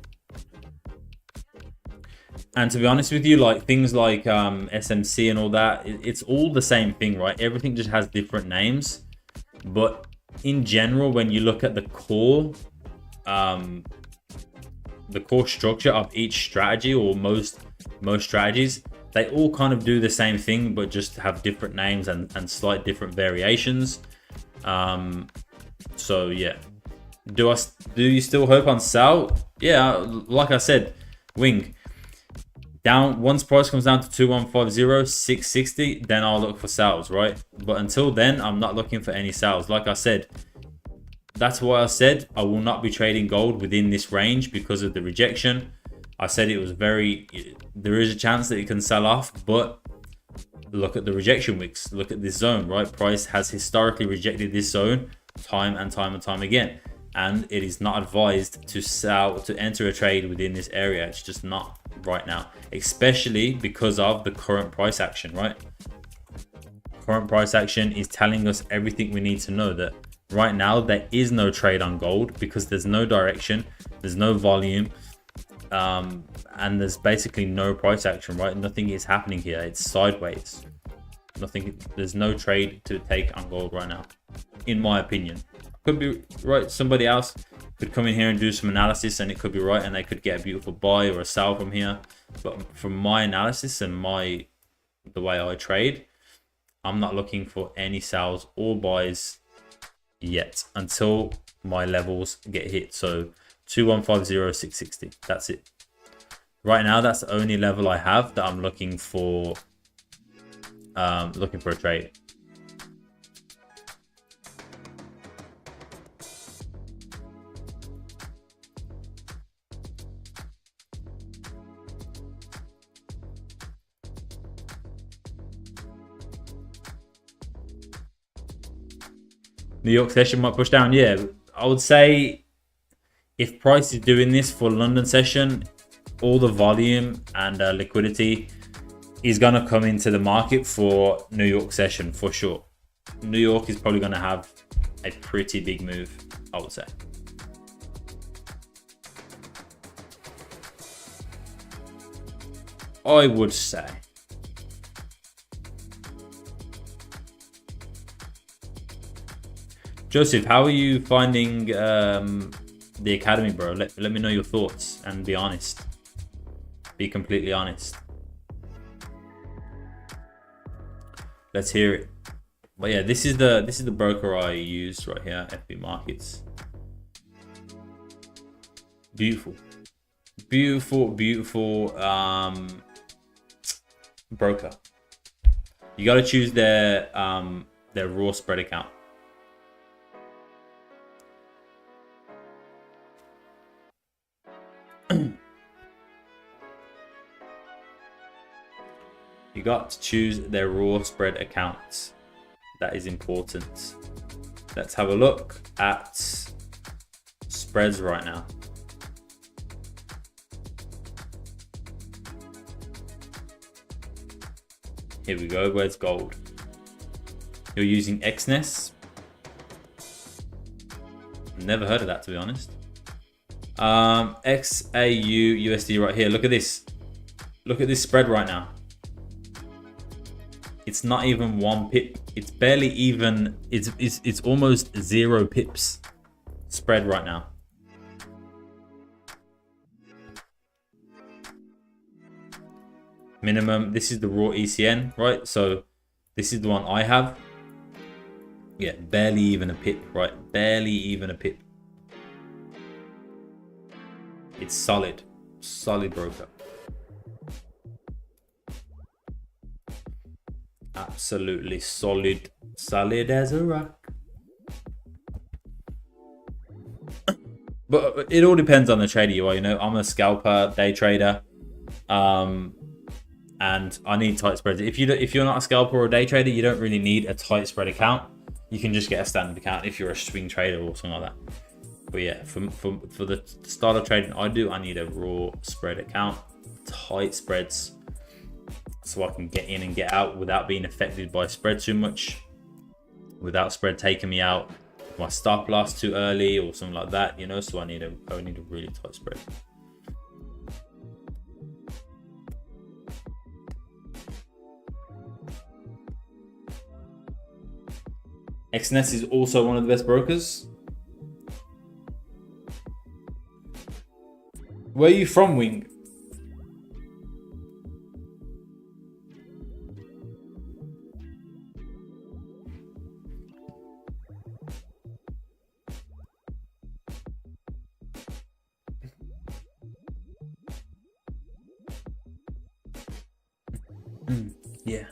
And to be honest with you, like things like SMC and all that, it's all the same thing, right? Everything just has different names. But in general, when you look at the core structure of each strategy, or most strategies, they all kind of do the same thing, but just have different names and slight different variations. So yeah, do you still hope on sell? Yeah, like I said, Wing, down once price comes down to 2150, 660, then I'll look for sales, right? But until then, I'm not looking for any sales. Like I said, that's why I said I will not be trading gold within this range, because of the rejection. I said there is a chance that it can sell off, but look at the rejection wicks, look at this zone, right? Price has historically rejected this zone time and time again, and it is not advised to enter a trade within this area. It's just not right now, especially because of the current price action, right? Current price action is telling us everything we need to know, that right now there is no trade on gold, because there's no direction, there's no volume, and there's basically no price action, right? Nothing is happening here. It's sideways. There's no trade to take on gold right now, in my opinion. Could be right. Somebody else could come in here and do some analysis, and it could be right, and they could get a beautiful buy or a sell from here. But from my analysis and the way I trade, I'm not looking for any sells or buys yet until my levels get hit. So 2150, 660. That's it. Right now, that's the only level I have that I'm looking for. Looking for a trade. New York session might push down. Yeah, I would say if price is doing this for London session, all the volume and liquidity is going to come into the market for New York session for sure. New York is probably going to have a pretty big move, I would say. I would say. Joseph, how are you finding the academy, bro? Let me know your thoughts and be honest. Be completely honest. Let's hear it. But yeah, this is the broker I use right here, FB Markets. Beautiful, beautiful broker. You got to choose their raw spread account. You got to choose their raw spread accounts. That is important. Let's have a look at spreads right now. Here we go. Where's gold? You're using XNES. Never heard of that, to be honest. XAUUSD right here. Look at this. Look at this spread right now. It's not even 1 pip. It's barely even. It's almost 0 pips spread right now. Minimum. This is the raw ECN, right? So this is the one I have. Yeah, barely even a pip, right? Barely even a pip. It's solid. Solid broker. Absolutely solid. Solid as a rock. But it all depends on the trader you are. You know, I'm a scalper, day trader. And I need tight spreads. If you're not a scalper or a day trader, you don't really need a tight spread account. You can just get a standard account if you're a swing trader or something like that. But yeah, for the style of trading I do, I need a raw spread account, tight spreads, so I can get in and get out without being affected by spread too much, without spread taking me out, my stop loss too early or something like that, you know. So I need a really tight spread. XNES is also one of the best brokers. Where are you from, Wing? Yeah.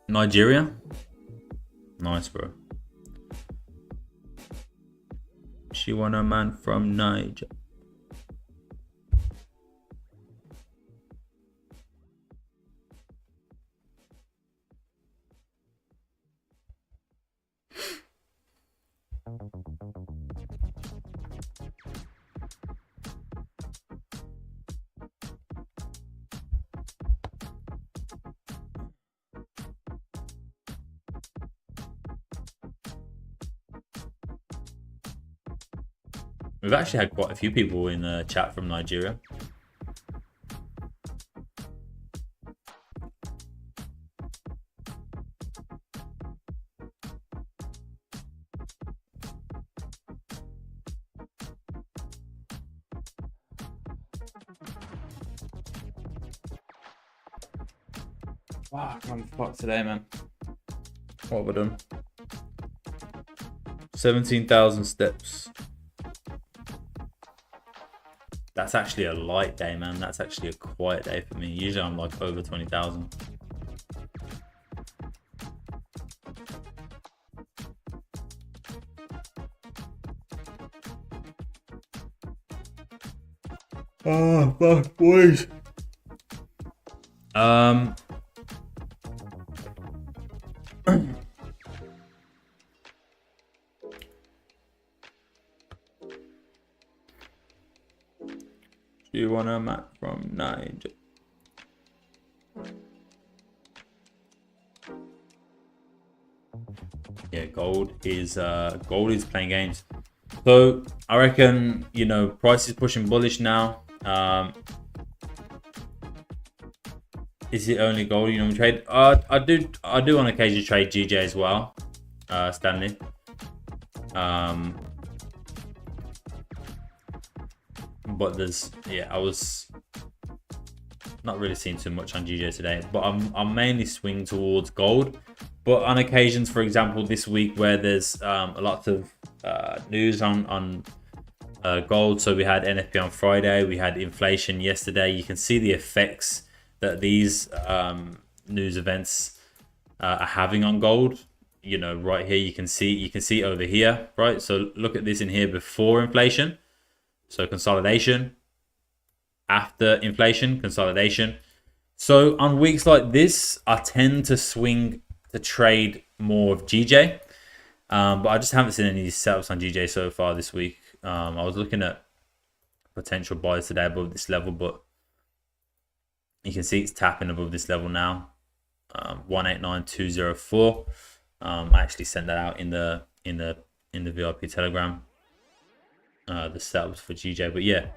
Nigeria? Nice, bro. She want a man from Niger. We've actually had quite a few people in the chat from Nigeria. Wow, I'm fucked today, man. What have I done? 17,000 steps. That's actually a light day, man. That's actually a quiet day for me. Usually I'm like over 20,000. Oh, fuck, boys. You want a map from Niger? Yeah, gold is playing games. So I reckon, you know, price is pushing bullish now. Is it only gold you normally trade? I do on occasion trade GJ as well, Stanley. But there's, yeah, I was not really seeing too much on GJ today, but I'm mainly swinging towards gold. But on occasions, for example, this week where there's a lot of news on gold. So we had NFP on Friday, we had inflation yesterday. You can see the effects that these news events are having on gold. you know, right here, you can see over here, right? So look at this in here before inflation. So consolidation, after inflation, consolidation. So on weeks like this, I tend to swing to trade more of GJ. But I just haven't seen any setups on GJ so far this week. I was looking at potential buys today above this level, but you can see it's tapping above this level now. 189204. I actually sent that out in the VIP Telegram. The setups for GJ, but yeah,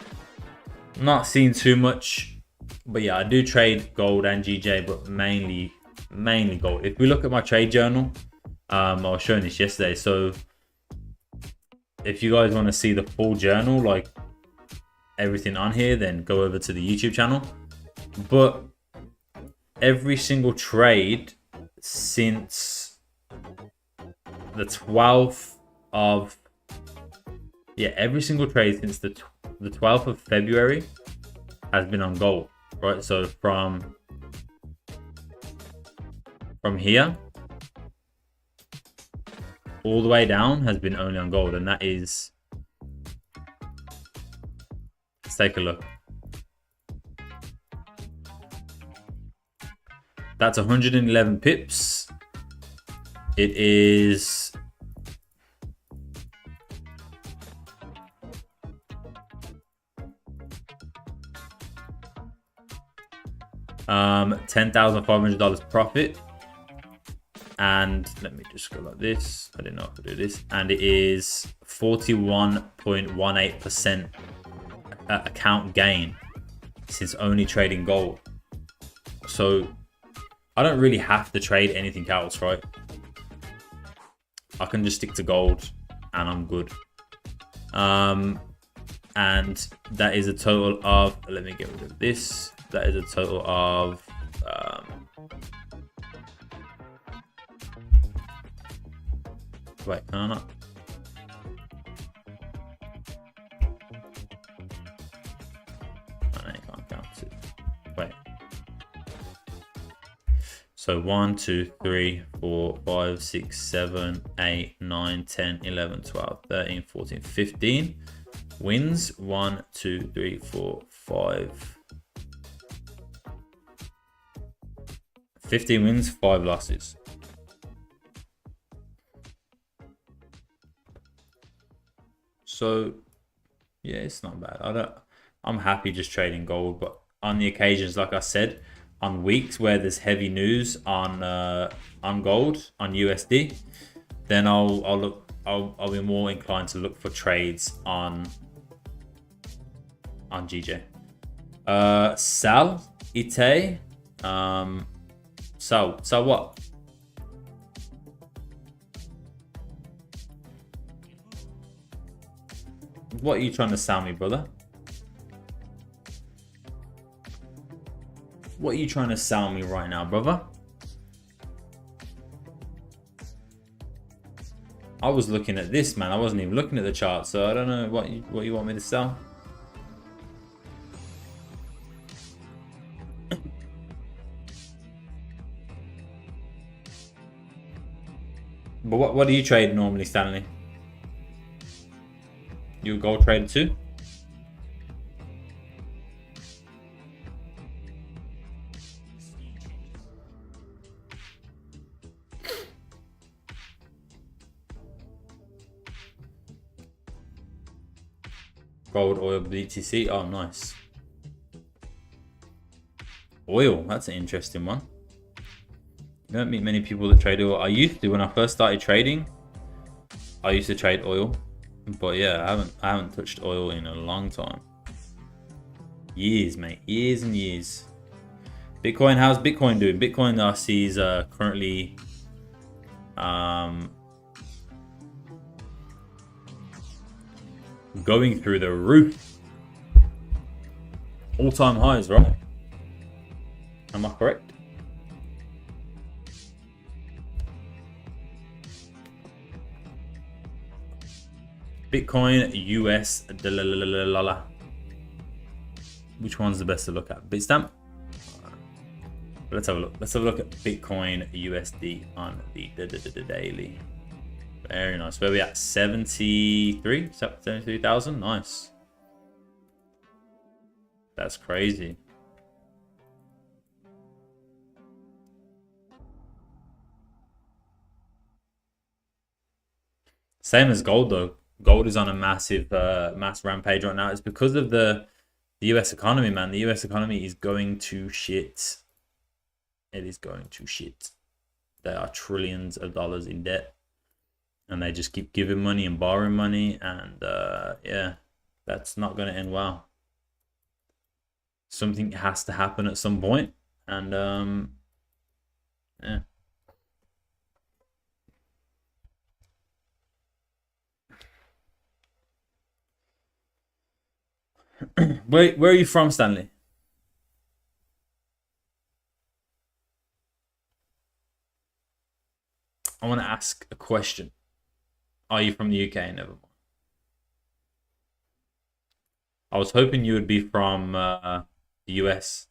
not seeing too much. But yeah, I do trade gold and GJ, but mainly gold. If we look at my trade journal, I was showing this yesterday. So if you guys want to see the full journal, like everything on here, then go over to the YouTube channel. But every single trade since the 12th of every single trade since the 12th of February has been on gold, right? So from here all the way down has been only on gold, and that is, let's take a look. That's 111 pips. It is 10,500 profit. And let me just go like this. I didn't know how to do this. And it is 41.18% account gain since only trading gold. So I don't really have to trade anything else, right? I can just stick to gold and I'm good. And that is a total of, let me get rid of this. That is a total of wait, can I not? I can't count it. Wait. So 1, 2, 3, 4, 5, 6, 7, 8, 9, 10, 11, 12, 13, 14, 15 wins. 1, 2, 3, 4, 5. 15 wins, 5 losses. So yeah, it's not bad. I'm happy just trading gold, but on the occasions, like I said, on weeks where there's heavy news on gold, on USD, then I'll be more inclined to look for trades on GJ. Sal Ite, so what? What are you trying to sell me, brother? What are you trying to sell me right now, brother? I was looking at this, man. I wasn't even looking at the chart, so I don't know what you want me to sell. But what do you trade normally, Stanley? You a gold trader too? Gold, oil, BTC. Oh, nice. Oil, that's an interesting one. You don't meet many people that trade oil. I used to when I first started trading. I used to trade oil, but yeah, I haven't touched oil in a long time. Years, mate, years and years. Bitcoin, how's Bitcoin doing? Bitcoin I see is currently going through the roof. All-time highs, right? Am I correct? Bitcoin, US, which one's the best to look at? Bitstamp? Let's have a look. Let's have a look at Bitcoin USD on the daily. Very nice. Where are we at? 73,000. Nice. That's crazy. Same as gold though. Gold is on a massive mass rampage right now. It's because of the US economy, man. The US economy is going to shit. It is going to shit. There are trillions of dollars in debt, and they just keep giving money and borrowing money, and yeah, that's not going to end well. Something has to happen at some point, and yeah. Where are you from, Stanley? I want to ask a question. Are you from the UK? Never mind. I was hoping you would be from the US.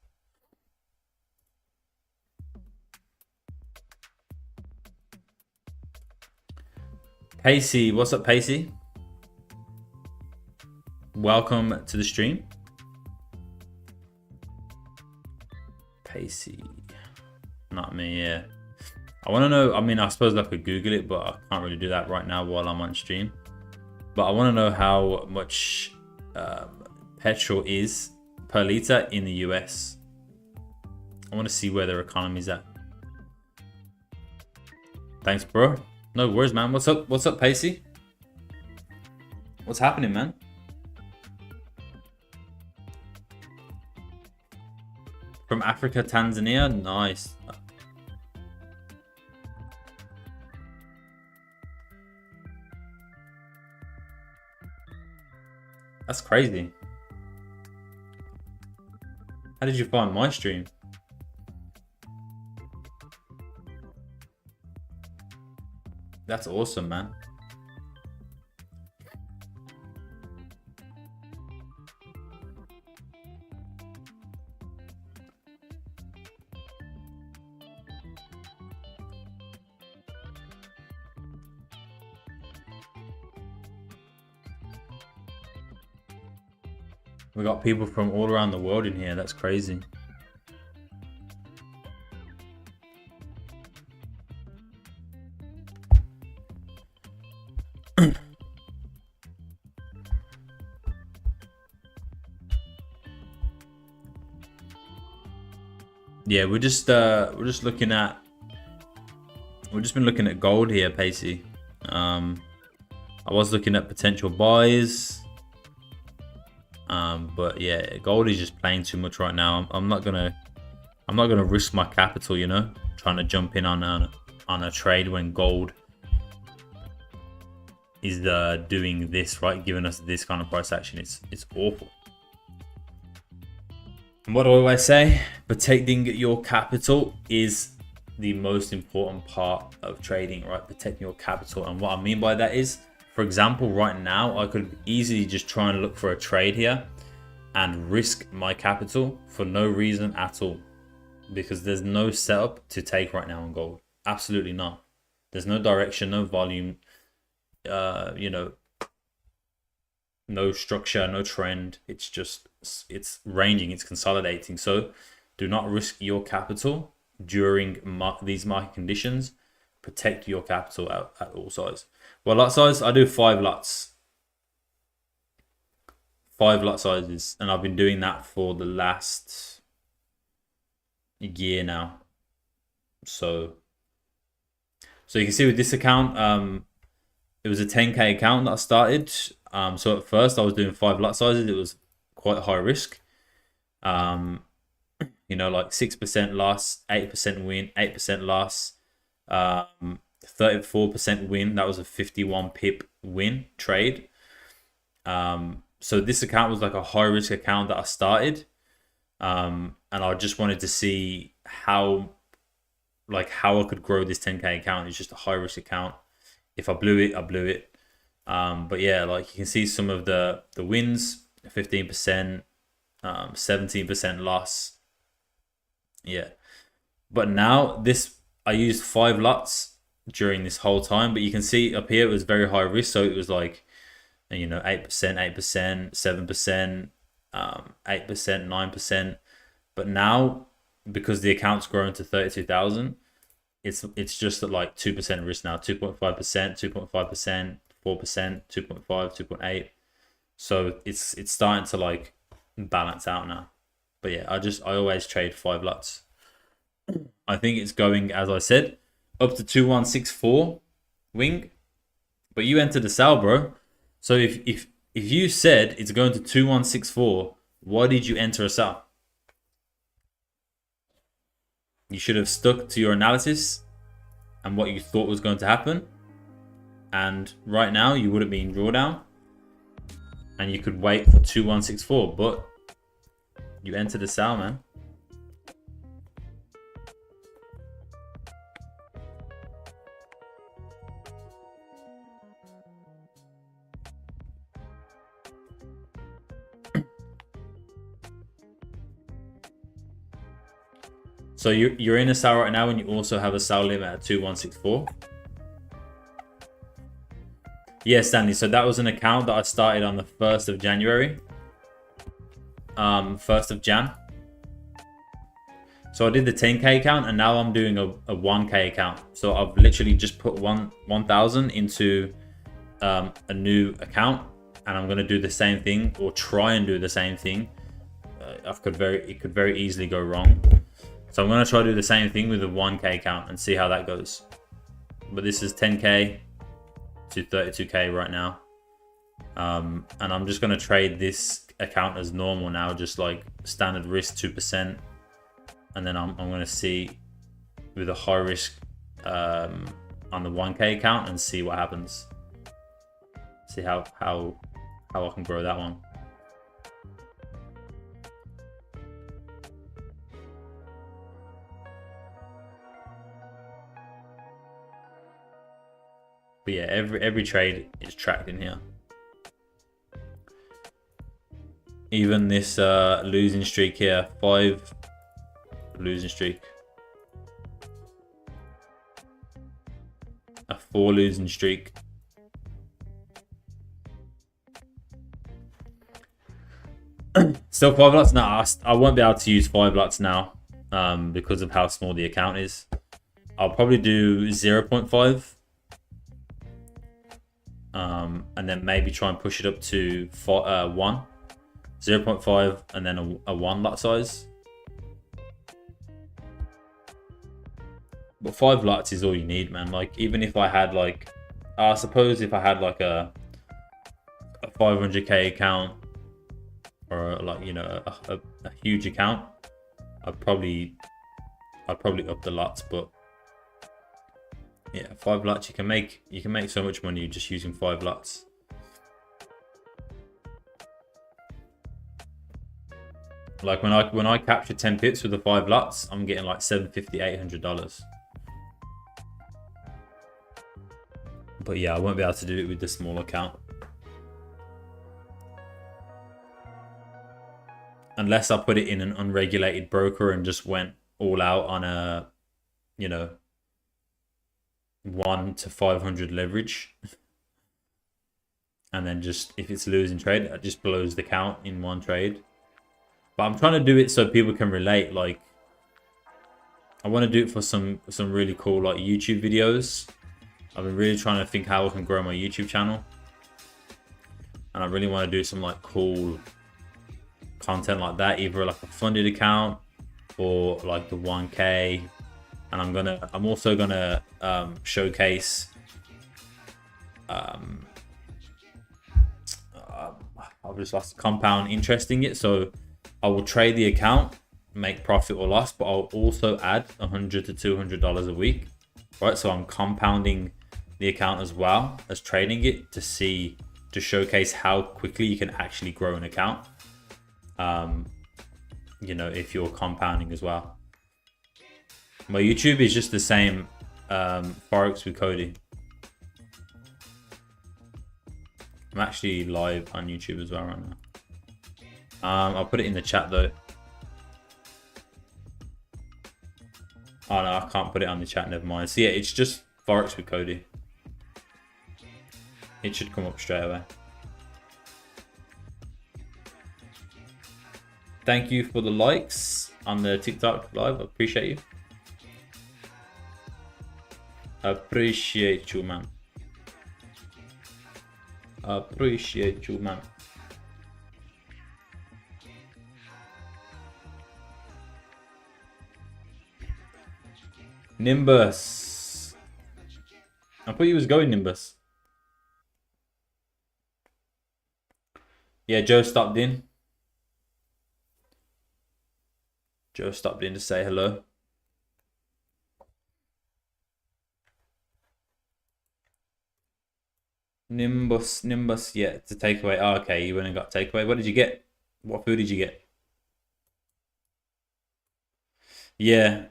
Pacey, what's up, Pacey? Welcome to the stream. Pacey. Not me, yeah. I want to know, I mean, I suppose I could Google it, but I can't really do that right now while I'm on stream. But I want to know how much petrol is per litre in the US. I want to see where their economy's at. Thanks, bro. No worries, man. What's up? What's up, Pacey? What's happening, man? From Africa, Tanzania? Nice. That's crazy. How did you find my stream? That's awesome, man. We got people from all around the world in here. That's crazy. Yeah, we're just looking at, we've just been looking at gold here, Pacey. I was looking at potential buys. But yeah, gold is just playing too much right now. I'm not gonna risk my capital, you know, trying to jump in on a trade when gold is doing this, right, giving us this kind of price action. It's awful. And what do I always say? Protecting your capital is the most important part of trading, right? Protecting your capital. And what I mean by that is, for example, right now, I could easily just try and look for a trade here and risk my capital for no reason at all, because there's no setup to take right now on gold. Absolutely not. There's no direction, no volume, you know, no structure, no trend. It's just, it's ranging, it's consolidating. So do not risk your capital during these market conditions. Protect your capital at all sides. Well, lot size, I do 5 lots. 5 lot sizes, and I've been doing that for the last year now. So you can see with this account, it was a 10k account that I started. So at first I was doing 5 lot sizes. It was quite high risk. You know, like 6% loss, 8% win, 8% loss, 34% win. That was a 51 pip win trade. So this account was like a high risk account that I started, and I just wanted to see how I could grow this 10k account. It's just a high risk account. If I blew it, I blew it. But yeah, like you can see some of the wins, 15%, 17% loss. Yeah, But now I used 5 lots during this whole time, but you can see up here it was very high risk. So it was like, 8%, 8%, 7%, 8%, 9%. But now, because the account's grown to 32,000, it's just at like 2% risk now, 2.5%, 2.5%, 4%, 2.5, 2.8. So it's starting to like balance out now. But yeah, I always trade 5 lots. I think it's going, as I said, up to 2164 wing. But you entered the sell, bro. So if you said it's going to 2164, why did you enter a sell? You should have stuck to your analysis and what you thought was going to happen. And right now you would have been drawdown and you could wait for 2164, but you entered the sell, man. So you're in a sell right now and you also have a sell limit at 2164. Yes, Stanley. So that was an account that I started on the 1st of January. 1st of Jan. So I did the 10K account and now I'm doing a 1K account. So I've literally just put 1,000 into a new account, and I'm going to do the same thing, or try and do the same thing. It could very easily go wrong. So I'm going to try to do the same thing with a 1K account and see how that goes. But this is 10K to 32K right now. And I'm just going to trade this account as normal now, just like standard risk 2%. And then I'm going to see with a high risk on the 1K account and see what happens. See how I can grow that one. But yeah, every trade is tracked in here. Even this losing streak here, 5 losing streak, a 4 losing streak. Still 5 lots? No, I won't be able to use 5 lots now because of how small the account is. I'll probably do 0.5. And then maybe try and push it up to 1, 0.5, and then a 1 lot size. But 5 lots is all you need, man. Like, even if I had like, I suppose if I had like a 500K account, or like, a huge account, I'd probably up the lots. But yeah, 5 lots, you can make so much money just using 5 lots. Like when I capture 10 pips with the 5 lots, I'm getting like $750, $800. But yeah, I won't be able to do it with the small account. Unless I put it in an unregulated broker and just went all out on a, 1 to 500 leverage. And then just, if it's a losing trade, it just blows the count in one trade. But I'm trying to do it so people can relate. Like, I want to do it for some really cool like YouTube videos. I've been really trying to think how I can grow my YouTube channel. And I really want to do some like cool content like that, either like a funded account or like the 1K. And I'm also gonna showcase I've just lost compound interest in it. So I will trade the account, make profit or loss, but I'll also add $100 to $200 a week, right? So I'm compounding the account as well as trading it to showcase how quickly you can actually grow an account. If you're compounding as well. My YouTube is just the same, Forex with Cody. I'm actually live on YouTube as well right now. I'll put it in the chat though. Oh no, I can't put it on the chat, never mind. So yeah, it's just Forex with Cody. It should come up straight away. Thank you for the likes on the TikTok live. I appreciate you. Appreciate you, man. Appreciate you, man. Nimbus. I thought you was going Nimbus. Yeah, Joe stopped in. Joe stopped in to say hello. Nimbus, yeah, it's a takeaway. Oh, okay, you went and got takeaway. What did you get? What food did you get? Yeah.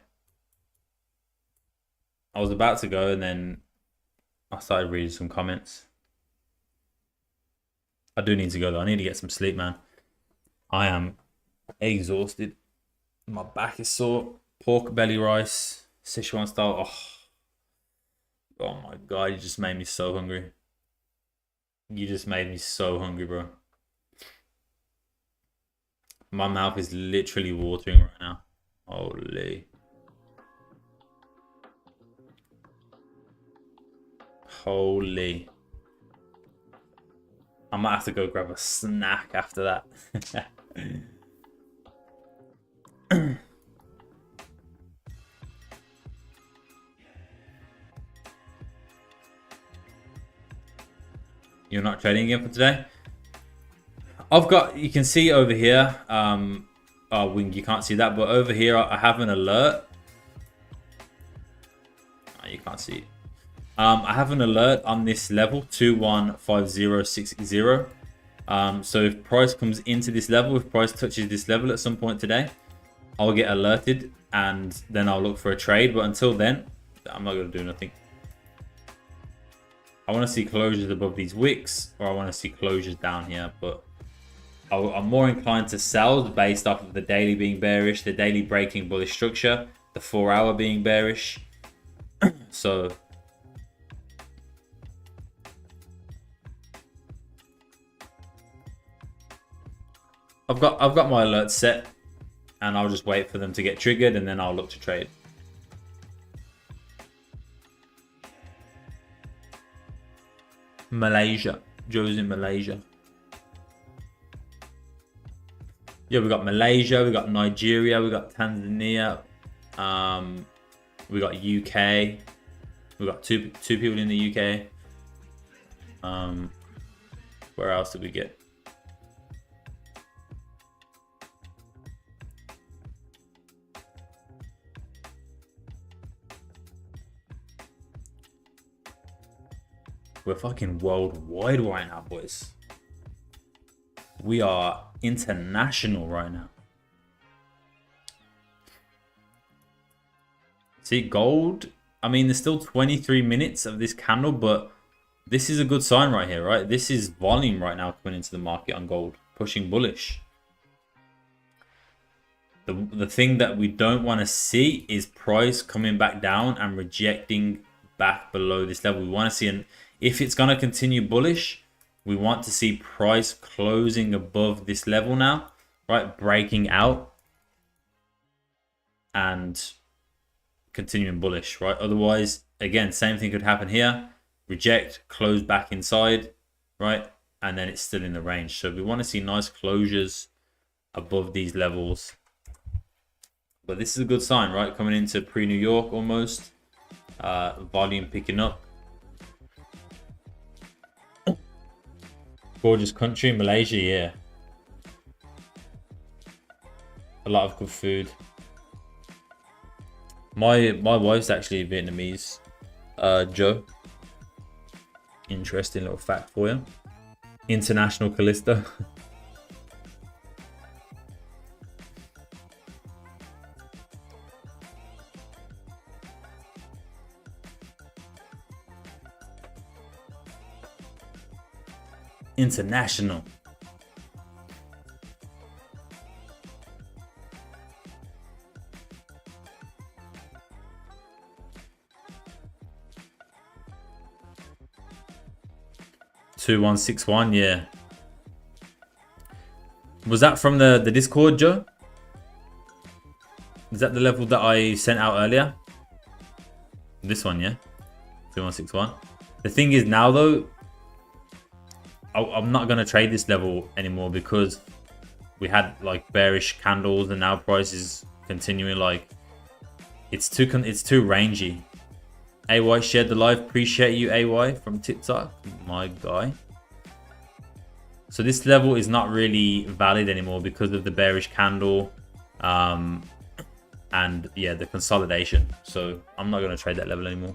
I was about to go and then I started reading some comments. I do need to go though. I need to get some sleep, man. I am exhausted. My back is sore. Pork belly rice, Sichuan style. Oh my god, you just made me so hungry. You just made me so hungry, bro. My mouth is literally watering right now. Holy. Holy. I might have to go grab a snack after that. You're not trading again for today? I've got, you can see over here, Wing, you can't see that, but over here I have an alert. Oh, you can't see it. I have an alert on this level, 215060. So if price comes into this level, if price touches this level at some point today, I'll get alerted and then I'll look for a trade. But until then, I'm not going to do nothing. I want to see closures above these wicks, or I want to see closures down here. But I'm more inclined to sell based off of the daily being bearish, the daily breaking bullish structure, the 4 hour being bearish. So I've got my alerts set, and I'll just wait for them to get triggered, and then I'll look to trade. Malaysia. Joe's in Malaysia. Yeah, we got Malaysia, we got Nigeria, we got Tanzania, we got UK, we got two people in the UK. Where else did we get? We're fucking worldwide right now, boys. We are international right now. See, gold. I mean, there's still 23 minutes of this candle, but this is a good sign right here, right? This is volume right now coming into the market on gold, pushing bullish. The thing that we don't want to see is price coming back down and rejecting back below this level. We want to see if it's going to continue bullish, we want to see price closing above this level now, right? Breaking out and continuing bullish, right? Otherwise, again, same thing could happen here. Reject, close back inside, right? And then it's still in the range. So we want to see nice closures above these levels. But this is a good sign, right? Coming into pre-New York almost. Volume picking up. Gorgeous country, Malaysia, yeah. A lot of good food. My wife's actually Vietnamese, Joe. Interesting little fact for you. International Callisto. International. 2161, yeah. Was that from the Discord, Joe? Is that the level that I sent out earlier? This one, yeah? 2161. The thing is now, though, I'm not going to trade this level anymore because we had like bearish candles and now price is continuing like it's too rangy. AY shared the live. Appreciate you, AY from TikTok, my guy. So this level is not really valid anymore because of the bearish candle and yeah, the consolidation. So I'm not going to trade that level anymore.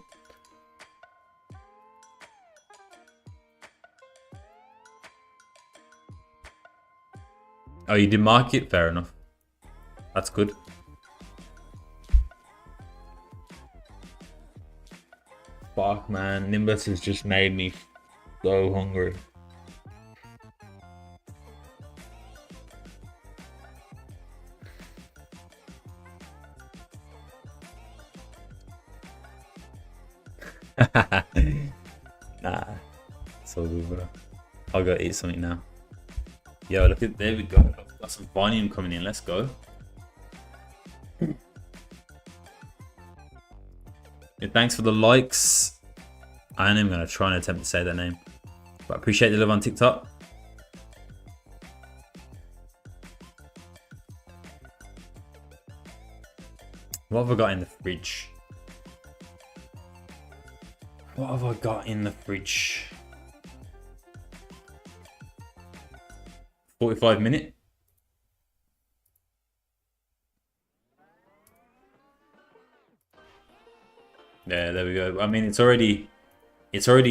Oh, you did mark it? Fair enough. That's good. Fuck, man. Nimbus has just made me so hungry. Nah. So good, bro. I'll go eat something now. Yo, look at, there we go. Got some volume coming in. Let's go. Yeah, thanks for the likes. I am going to try and attempt to say that name. But I appreciate the love on TikTok. What have I got in the fridge? What have I got in the fridge? 45 minute. Yeah, there we go. I mean, it's already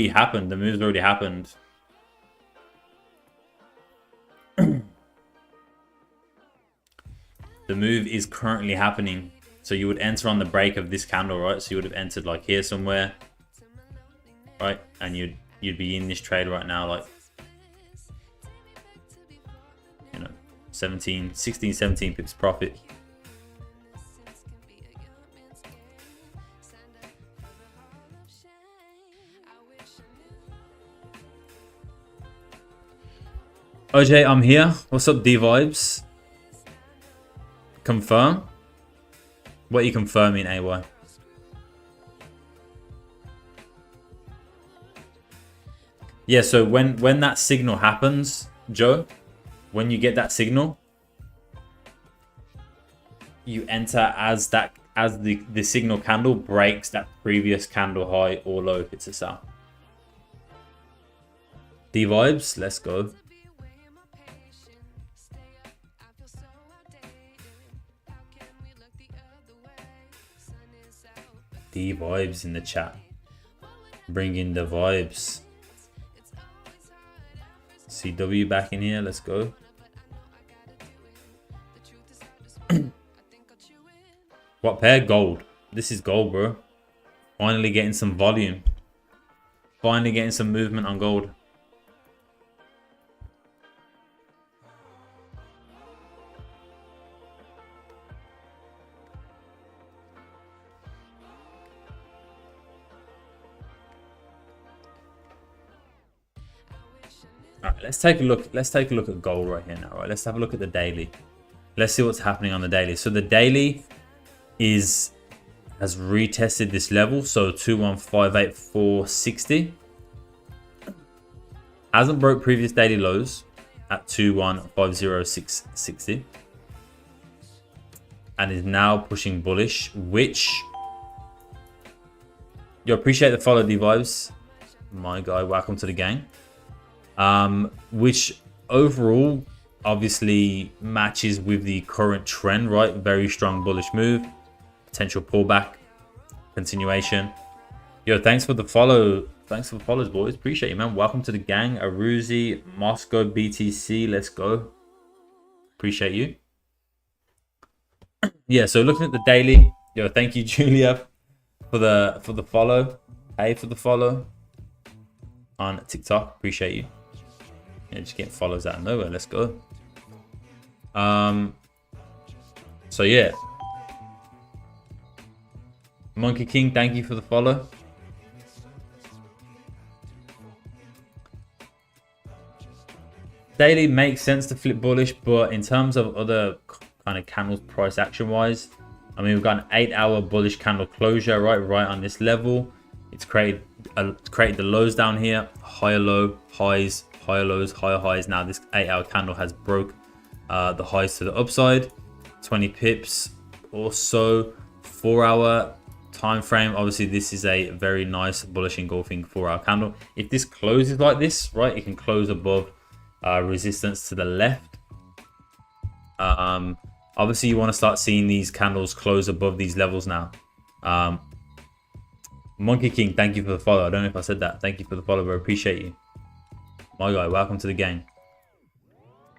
happened. The move's already happened. The move is currently happening. So you would enter on the break of this candle, right? So you would have entered like here somewhere, right? And you'd be in this trade right now, like, you know, 16, 17 pips profit. OJ, I'm here. What's up, D Vibes? Confirm? What are you confirming, AY? Yeah, so when that signal happens, Joe, when you get that signal, you enter as the signal candle breaks that previous candle high or low if it's a sell. D Vibes, let's go. D Vibes in the chat. Bring in the vibes. CW back in here. Let's go. What pair? Gold. This is gold, bro. Finally getting some volume. Finally getting some movement on gold. All right, let's take a look. Let's take a look at gold right here now. Right, let's have a look at the daily. Let's see what's happening on the daily. So the daily has retested this level. So 2158.460 hasn't broke previous daily lows at 2150.660 and is now pushing bullish. Which you appreciate the follow, D Vibes, my guy. Welcome to the gang. Which overall obviously matches with the current trend, right? Very strong bullish move, potential pullback, continuation. Yo, thanks for the follow. Thanks for the follows, boys. Appreciate you, man. Welcome to the gang. Aruzi, Moscow, BTC. Let's go. Appreciate you. Yeah, so looking at the daily. Yo, thank you, Julia, for the follow. Hey, for the follow on TikTok. Appreciate you. Yeah, just getting follows out of nowhere. Let's go. So yeah, Monkey King, thank you for the follow. Daily makes sense to flip bullish, but in terms of other kind of candles price action wise, I mean, we've got an 8-hour bullish candle closure right on this level. It's created the lows down here, higher low, highs, higher lows, higher highs. Now this 8-hour candle has broke the highs to the upside, 20 pips or so. 4-hour time frame, obviously this is a very nice bullish engulfing 4-hour candle. If this closes like this, right, it can close above resistance to the left. Obviously you want to start seeing these candles close above these levels now. Monkey King, thank you for the follow. I don't know if I said that. Thank you for the follow, bro. Appreciate you, my guy. Welcome to the game.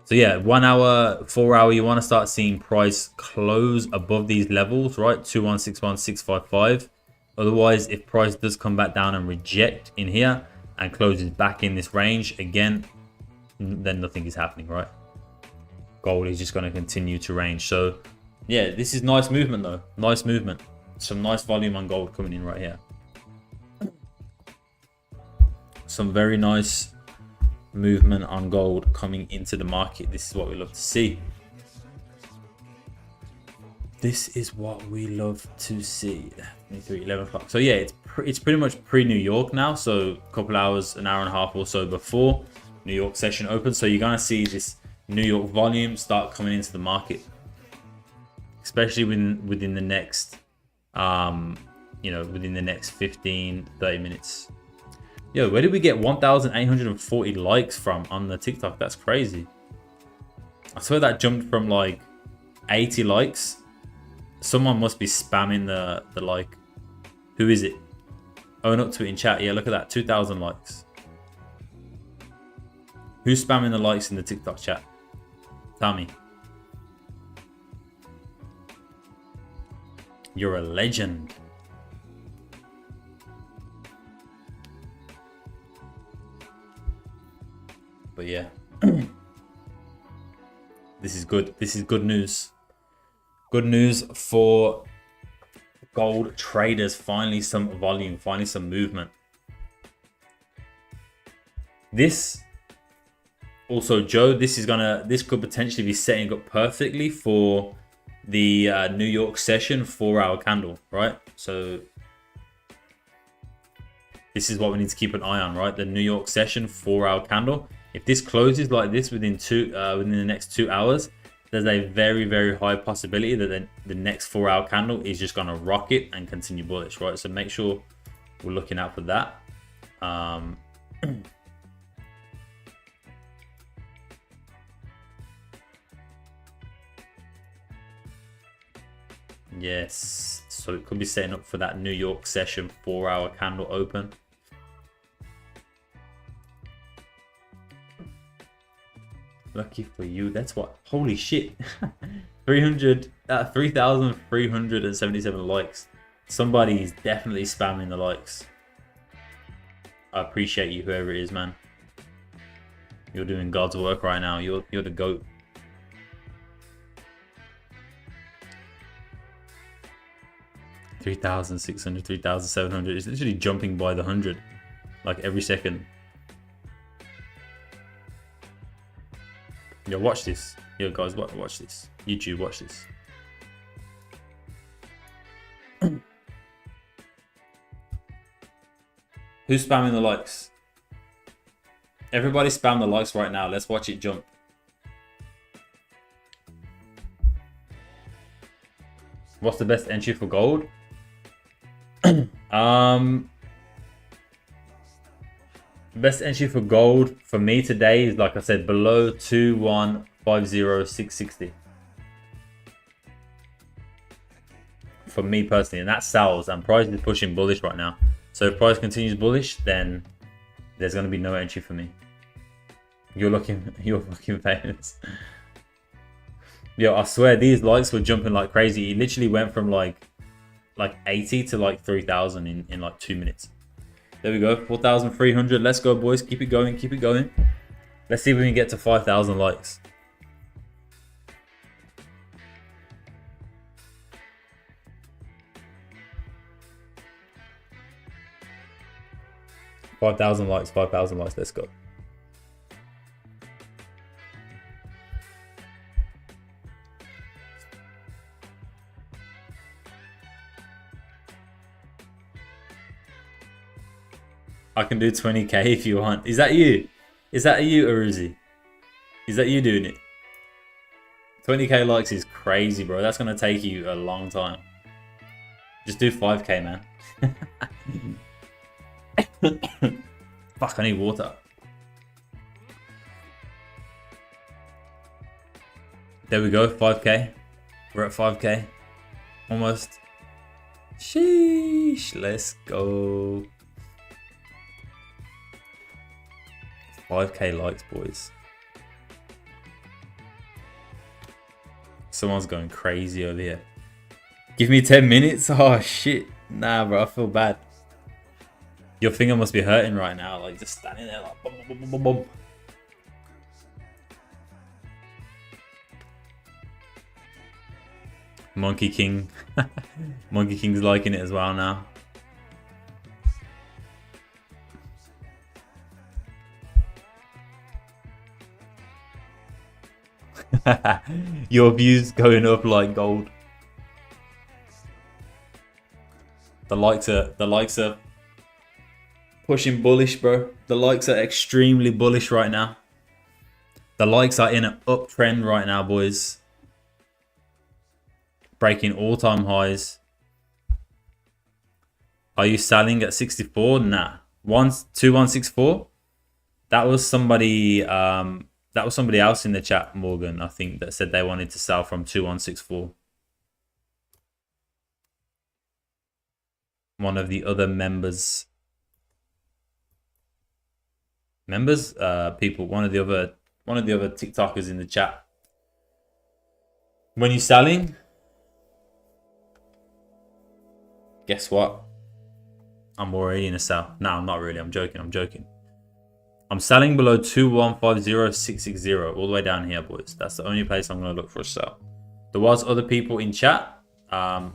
So yeah, 1 hour, 4 hour, you want to start seeing price close above these levels, right? 2161, 655. Otherwise, if price does come back down and reject in here and closes back in this range again, then nothing is happening, right? Gold is just going to continue to range. So yeah, this is nice movement though. Nice movement. Some nice volume on gold coming in right here. Some very nice movement on gold coming into the market. This is what we love to see. This is what we love to see. 23, 11 o'clock. So yeah, it's pretty much pre-New York now. So a couple hours, an hour and a half or so before New York session opens. So you're going to see this New York volume start coming into the market, especially within the next, within the next 15, 30 minutes. Yo, where did we get 1,840 likes from on the TikTok? That's crazy. I swear that jumped from like 80 likes. Someone must be spamming the like. Who is it? Own up to it in chat. Yeah, look at that. 2,000 likes. Who's spamming the likes in the TikTok chat? Tell me. You're a legend. But yeah, this is good. This is good news. Good news for gold traders. Finally some volume, finally some movement. This also, Joe, this could potentially be setting up perfectly for the New York session 4-hour candle, right? So this is what we need to keep an eye on, right? The New York session 4-hour candle. If this closes like this within the next 2 hours, there's a very, very high possibility that the next 4-hour candle is just going to rocket and continue bullish, right? So make sure we're looking out for that. Yes, so it could be setting up for that New York session 4-hour candle open. Lucky for you. That's what. Holy shit. 3,377 likes. Somebody is definitely spamming the likes. I appreciate you, whoever it is, man. You're doing God's work right now. You're the GOAT. $3,600, $3,700. It's literally jumping by the 100, like every second. Yo, watch this. Yo, guys, watch this. YouTube, watch this. Who's spamming the likes? Everybody spam the likes right now. Let's watch it jump. What's the best entry for gold? Best entry for gold for me today is, like I said, below 2150,660. For me personally, and that sells, and price is pushing bullish right now. So if price continues bullish, then there's going to be no entry for me. You're fucking famous. Yo, I swear these likes were jumping like crazy. It literally went from like 80 to like 3,000 in like 2 minutes. There we go, 4,300. Let's go, boys. Keep it going, keep it going. Let's see if we can get to 5,000 likes. $5,000 likes, 5,000 likes. Let's go. I can do 20k if you want. Is that you? Is that you, Aruzi? Is that you doing it? 20k likes is crazy, bro. That's gonna take you a long time. Just do 5k, man. Fuck, I need water. There we go, 5k. We're at 5k. Almost. Sheesh, let's go. 5k likes, boys. Someone's going crazy over here. Give me 10 minutes? Oh, shit. Nah, bro, I feel bad. Your finger must be hurting right now. Like, just standing there like... Boom, boom, boom, boom, boom. Monkey King. Monkey King's liking it as well now. Your views going up like gold. The likes are pushing bullish, bro. The likes are extremely bullish right now. The likes are in an uptrend right now, boys. Breaking all-time highs. Are you selling at 64? Nah. 2164. That was somebody. That was somebody else in the chat, Morgan, I think, that said they wanted to sell from 2164. One of the other members. People. One of the other TikTokers in the chat. When you're selling, guess what? I'm already in a sell. No, I'm not really. I'm joking. I'm selling below 2150660 all the way down here, boys. That's the only place I'm going to look for a sell. There was other people in chat.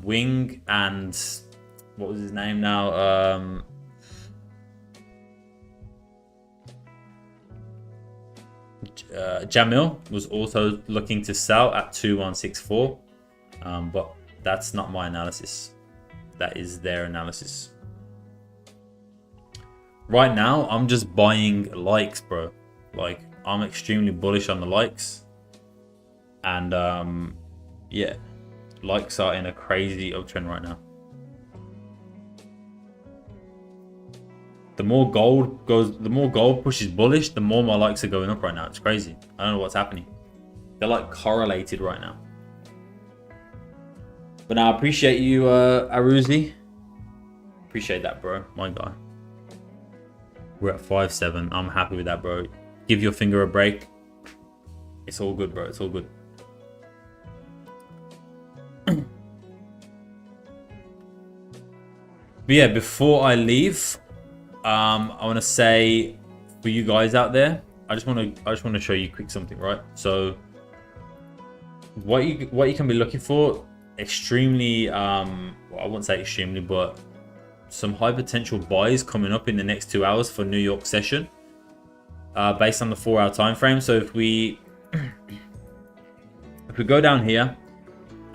Wing and... what was his name now? Jamil was also looking to sell at 2164. But that's not my analysis. That is their analysis. Right now, I'm just buying likes, bro. Like, I'm extremely bullish on the likes. And, yeah. Likes are in a crazy uptrend right now. The more gold pushes bullish, the more my likes are going up right now. It's crazy. I don't know what's happening. They're, like, correlated right now. But now, I appreciate you, Aruzi. Appreciate that, bro. My guy. We're at 5.7. I'm happy with that, bro. Give your finger a break. It's all good, bro. It's all good. But yeah, before I leave, I want to say for you guys out there, I just want to show you quick something, right? So what you can be looking for, extremely well, I won't say extremely, but some high potential buys coming up in the next 2 hours for New York session, based on the 4-hour time frame. So if we go down here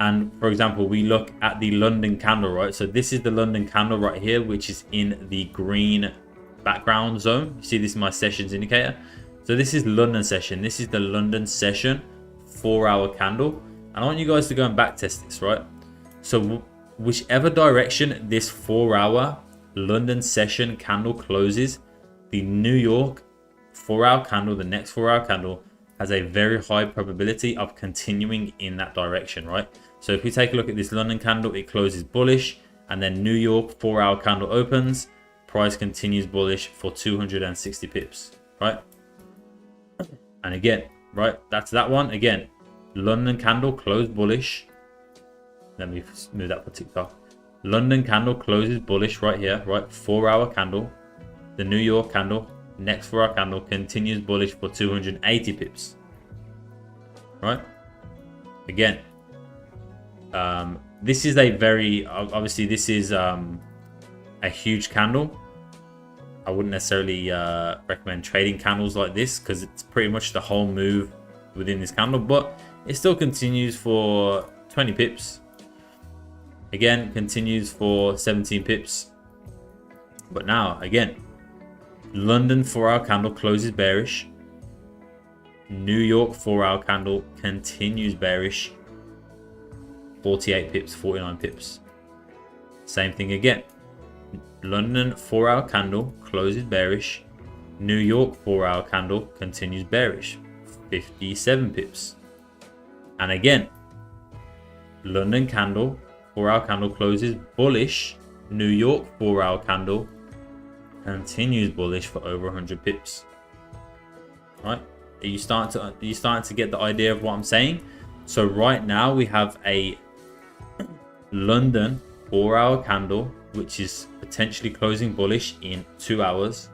and, for example, we look at the London candle, right? So this is the London candle right here, which is in the green background zone. You see, this is my sessions indicator. So this is London session. This is the London session 4-hour candle, and I want you guys to go and back test this, right? So whichever direction this 4-hour London session candle closes, the New York 4-hour candle, the next 4-hour candle, has a very high probability of continuing in that direction, right? So if we take a look at this London candle, it closes bullish, and then New York 4-hour candle opens, price continues bullish for 260 pips, right? And again, right, that's that one. Again, London candle closed bullish. Let me move that for TikTok. London candle closes bullish right here, right? 4-hour candle. The New York candle, next 4-hour candle, continues bullish for 280 pips, right? Again, this is a very, obviously this is a huge candle. I wouldn't necessarily recommend trading candles like this because it's pretty much the whole move within this candle, but it still continues for 20 pips. Again, continues for 17 pips. But now, again, London 4-hour candle closes bearish. New York 4-hour candle continues bearish. 48 pips, 49 pips. Same thing again. London 4-hour candle closes bearish. New York 4-hour candle continues bearish. 57 pips. And again, London candle 4-hour candle closes bullish. New York 4-hour candle continues bullish for over 100 pips. Right? Are you starting to get the idea of what I'm saying? So right now we have a London 4-hour candle which is potentially closing bullish in 2 hours.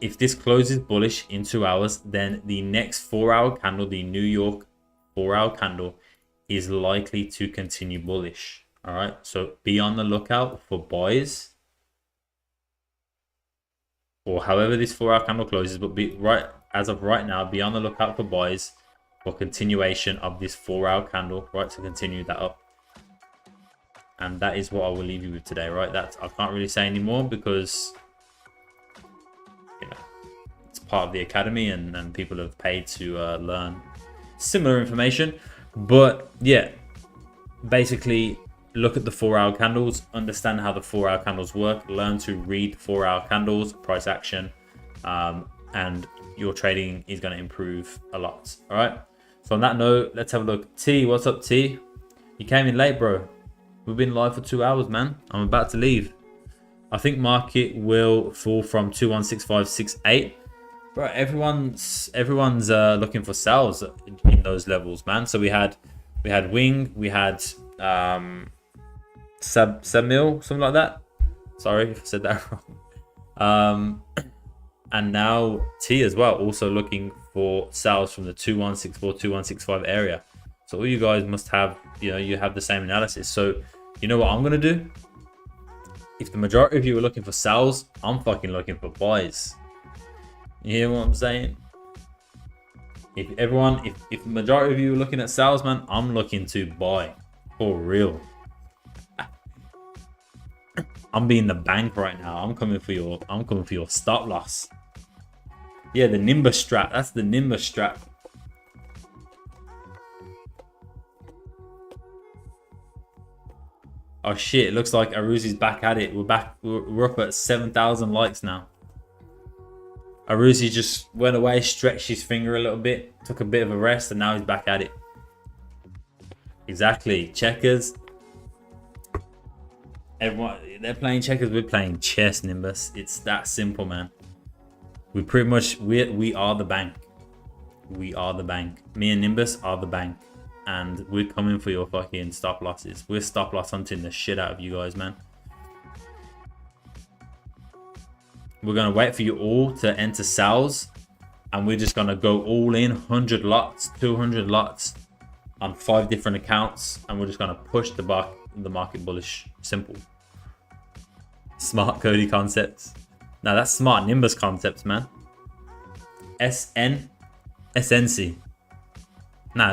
If this closes bullish in 2 hours, then the next 4-hour candle, the New York 4-hour candle, is likely to continue bullish. All right, so be on the lookout for buys, or however this 4-hour candle closes. But as of right now, be on the lookout for buys for continuation of this 4-hour candle, right, to continue that up. And that is what I will leave you with today, right? I can't really say anymore because, you know, it's part of the academy and people have paid to learn similar information. But yeah, basically look at the 4-hour candles, understand how the 4-hour candles work, learn to read 4-hour candles, price action, and your trading is going to improve a lot. All right, so on that note, let's have a look. T, what's up, T? You came in late, bro. We've been live for 2 hours, man. I'm about to leave. I think market will fall from 216568. Bro, everyone's looking for sells in those levels, man. So we had Wing, we had Samil, something like that. Sorry if I said that wrong. And now T as well, also looking for sells from the 2164, 2165 area. So all you guys must have, you know, you have the same analysis. So you know what I'm gonna do? If the majority of you are looking for sells, I'm fucking looking for buys. You hear what I'm saying? If the majority of you are looking at sales, man, I'm looking to buy for real. I'm being the bank right now. I'm coming for your stop loss. Yeah, the Nimbus strat. That's the Nimbus strat. Oh shit! It looks like Aruzi's back at it. We're back. We're up at 7,000 likes now. Aruzi just went away, stretched his finger a little bit, took a bit of a rest, and now he's back at it. Exactly. Checkers. Everyone, they're playing checkers. We're playing chess, Nimbus. It's that simple, man. We pretty much we are the bank. We are the bank. Me and Nimbus are the bank. And we're coming for your fucking stop losses. We're stop loss hunting the shit out of you guys, man. We're going to wait for you all to enter sales. And we're just going to go all in 100 lots, 200 lots on 5 different accounts. And we're just going to push the market bullish. Simple. Smart Cody concepts. Now that's smart Nimbus concepts, man. SNC. Nah,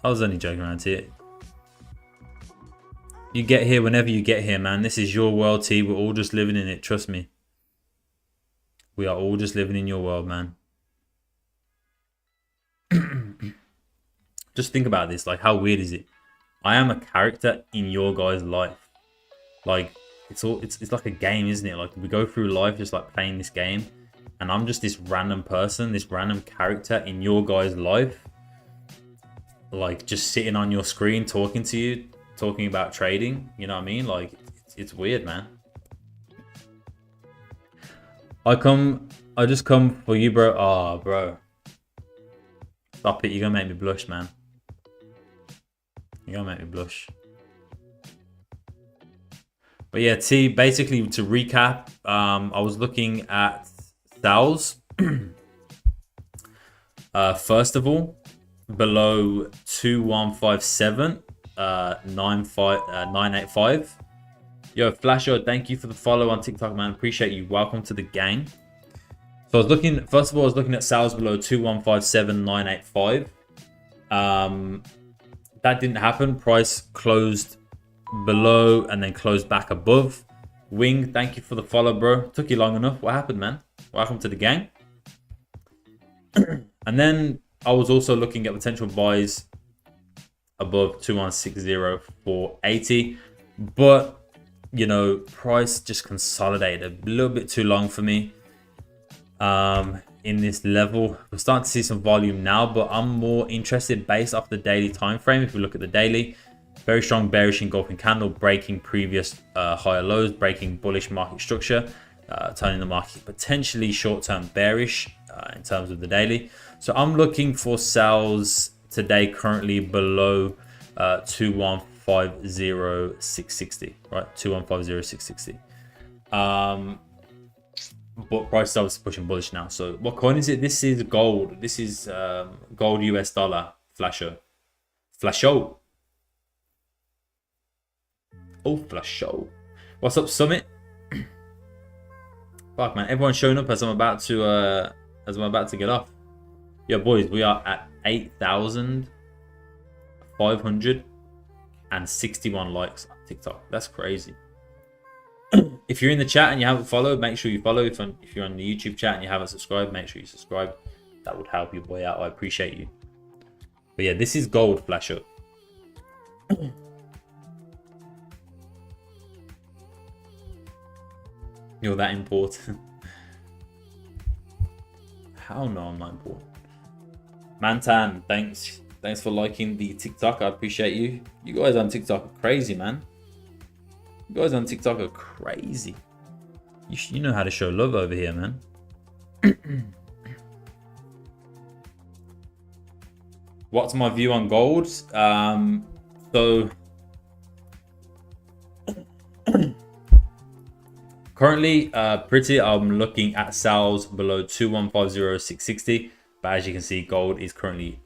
I was only joking around here. You get here whenever you get here, man. This is your world, T. We're all just living in it. Trust me. We are all just living in your world, man. Just think about this. Like, how weird is it? I am a character in your guys' life. Like, it's like a game, isn't it? Like, we go through life just like playing this game. And I'm just this random person, this random character in your guys' life. Like, just sitting on your screen talking to you, talking about trading. You know what I mean? Like, it's weird, man. I just come for you, bro. Oh, bro. Stop it. You're gonna make me blush, man. You're gonna make me blush. But yeah, T, basically to recap, I was looking at sales. First of all, below 2157 985. Yo, Flasher, thank you for the follow on TikTok, man. Appreciate you. Welcome to the gang. So I was looking, first of all, I was looking at sales below 2157 985. That didn't happen. Price closed below and then closed back above. Wing, thank you for the follow, bro. Took you long enough. What happened, man? Welcome to the gang. And then I was also looking at potential buys above 2160 for 80, but you know, price just consolidated a little bit too long for me. In this level, we're starting to see some volume now, but I'm more interested based off the daily time frame. If we look at the daily, very strong bearish engulfing candle, breaking previous higher lows, breaking bullish market structure, turning the market potentially short-term bearish in terms of the daily. So I'm looking for sales today currently below 2150,660, right? 2150,660. But price is obviously pushing bullish now. So what coin is it? This is gold. This is gold US dollar flasho. Flasho. Oh, flasho. What's up, Summit? Fuck, man, everyone's showing up as I'm about to get off. Yeah, boys, we are at 8,561 likes on TikTok. That's crazy. If you're in the chat and you haven't followed, make sure you follow. If you're on the YouTube chat and you haven't subscribed, make sure you subscribe. That would help your boy out. I appreciate you. But yeah, this is gold flash up. You're that important. How no, I'm not important. Mantan, thanks for liking the TikTok. I appreciate you. You guys on TikTok are crazy, man. You guys on TikTok are crazy. You know how to show love over here, man. What's my view on gold? So currently, I'm looking at sales below 2150,660, but as you can see, gold is currently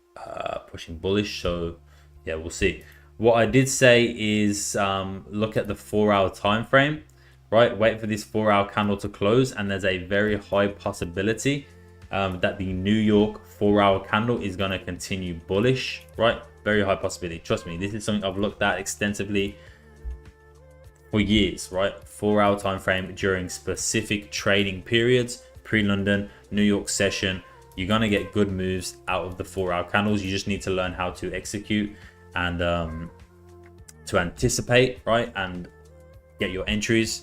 pushing bullish. So yeah, we'll see. What I did say is look at the 4-hour time frame, right? Wait for this 4-hour candle to close, and there's a very high possibility that the New York 4-hour candle is going to continue bullish, right? Very high possibility. Trust me, this is something I've looked at extensively for years, right? 4-hour time frame during specific trading periods, pre-London, New York session. You're going to get good moves out of the 4-hour candles. You just need to learn how to execute and to anticipate, right, and get your entries.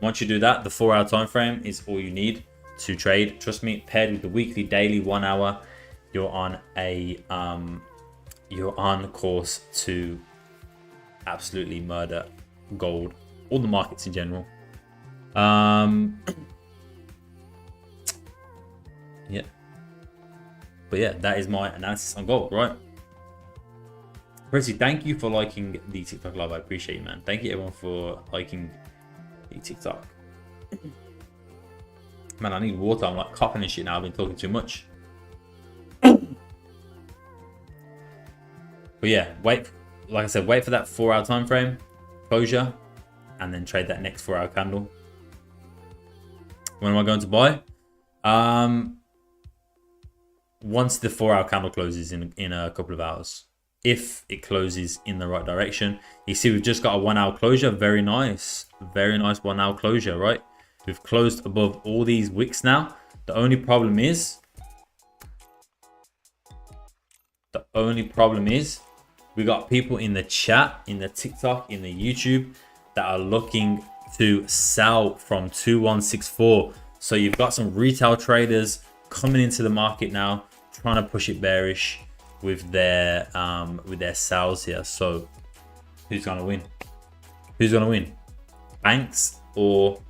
Once you do that, the 4-hour time frame is all you need to trade. Trust me, paired with the weekly, daily, 1 hour, you're on course to absolutely murder gold, all the markets in general. Yeah, but yeah, that is my analysis on gold, right? Percy, thank you for liking the TikTok live. I appreciate you, man. Thank you everyone for liking the TikTok. Man, I need water. I'm like coughing and shit now. I've been talking too much. But yeah, like I said, wait for that 4-hour time frame closure, and then trade that next 4-hour candle. When am I going to buy? Once the 4-hour candle closes in a couple of hours. If it closes in the right direction. You see, we've just got a 1-hour closure. Very nice 1-hour closure, right? We've closed above all these wicks now. The only problem is we got people in the chat, in the TikTok, in the YouTube that are looking to sell from 2164. So you've got some retail traders coming into the market now, trying to push it bearish with their sales here. So who's gonna win? Who's gonna win? Banks or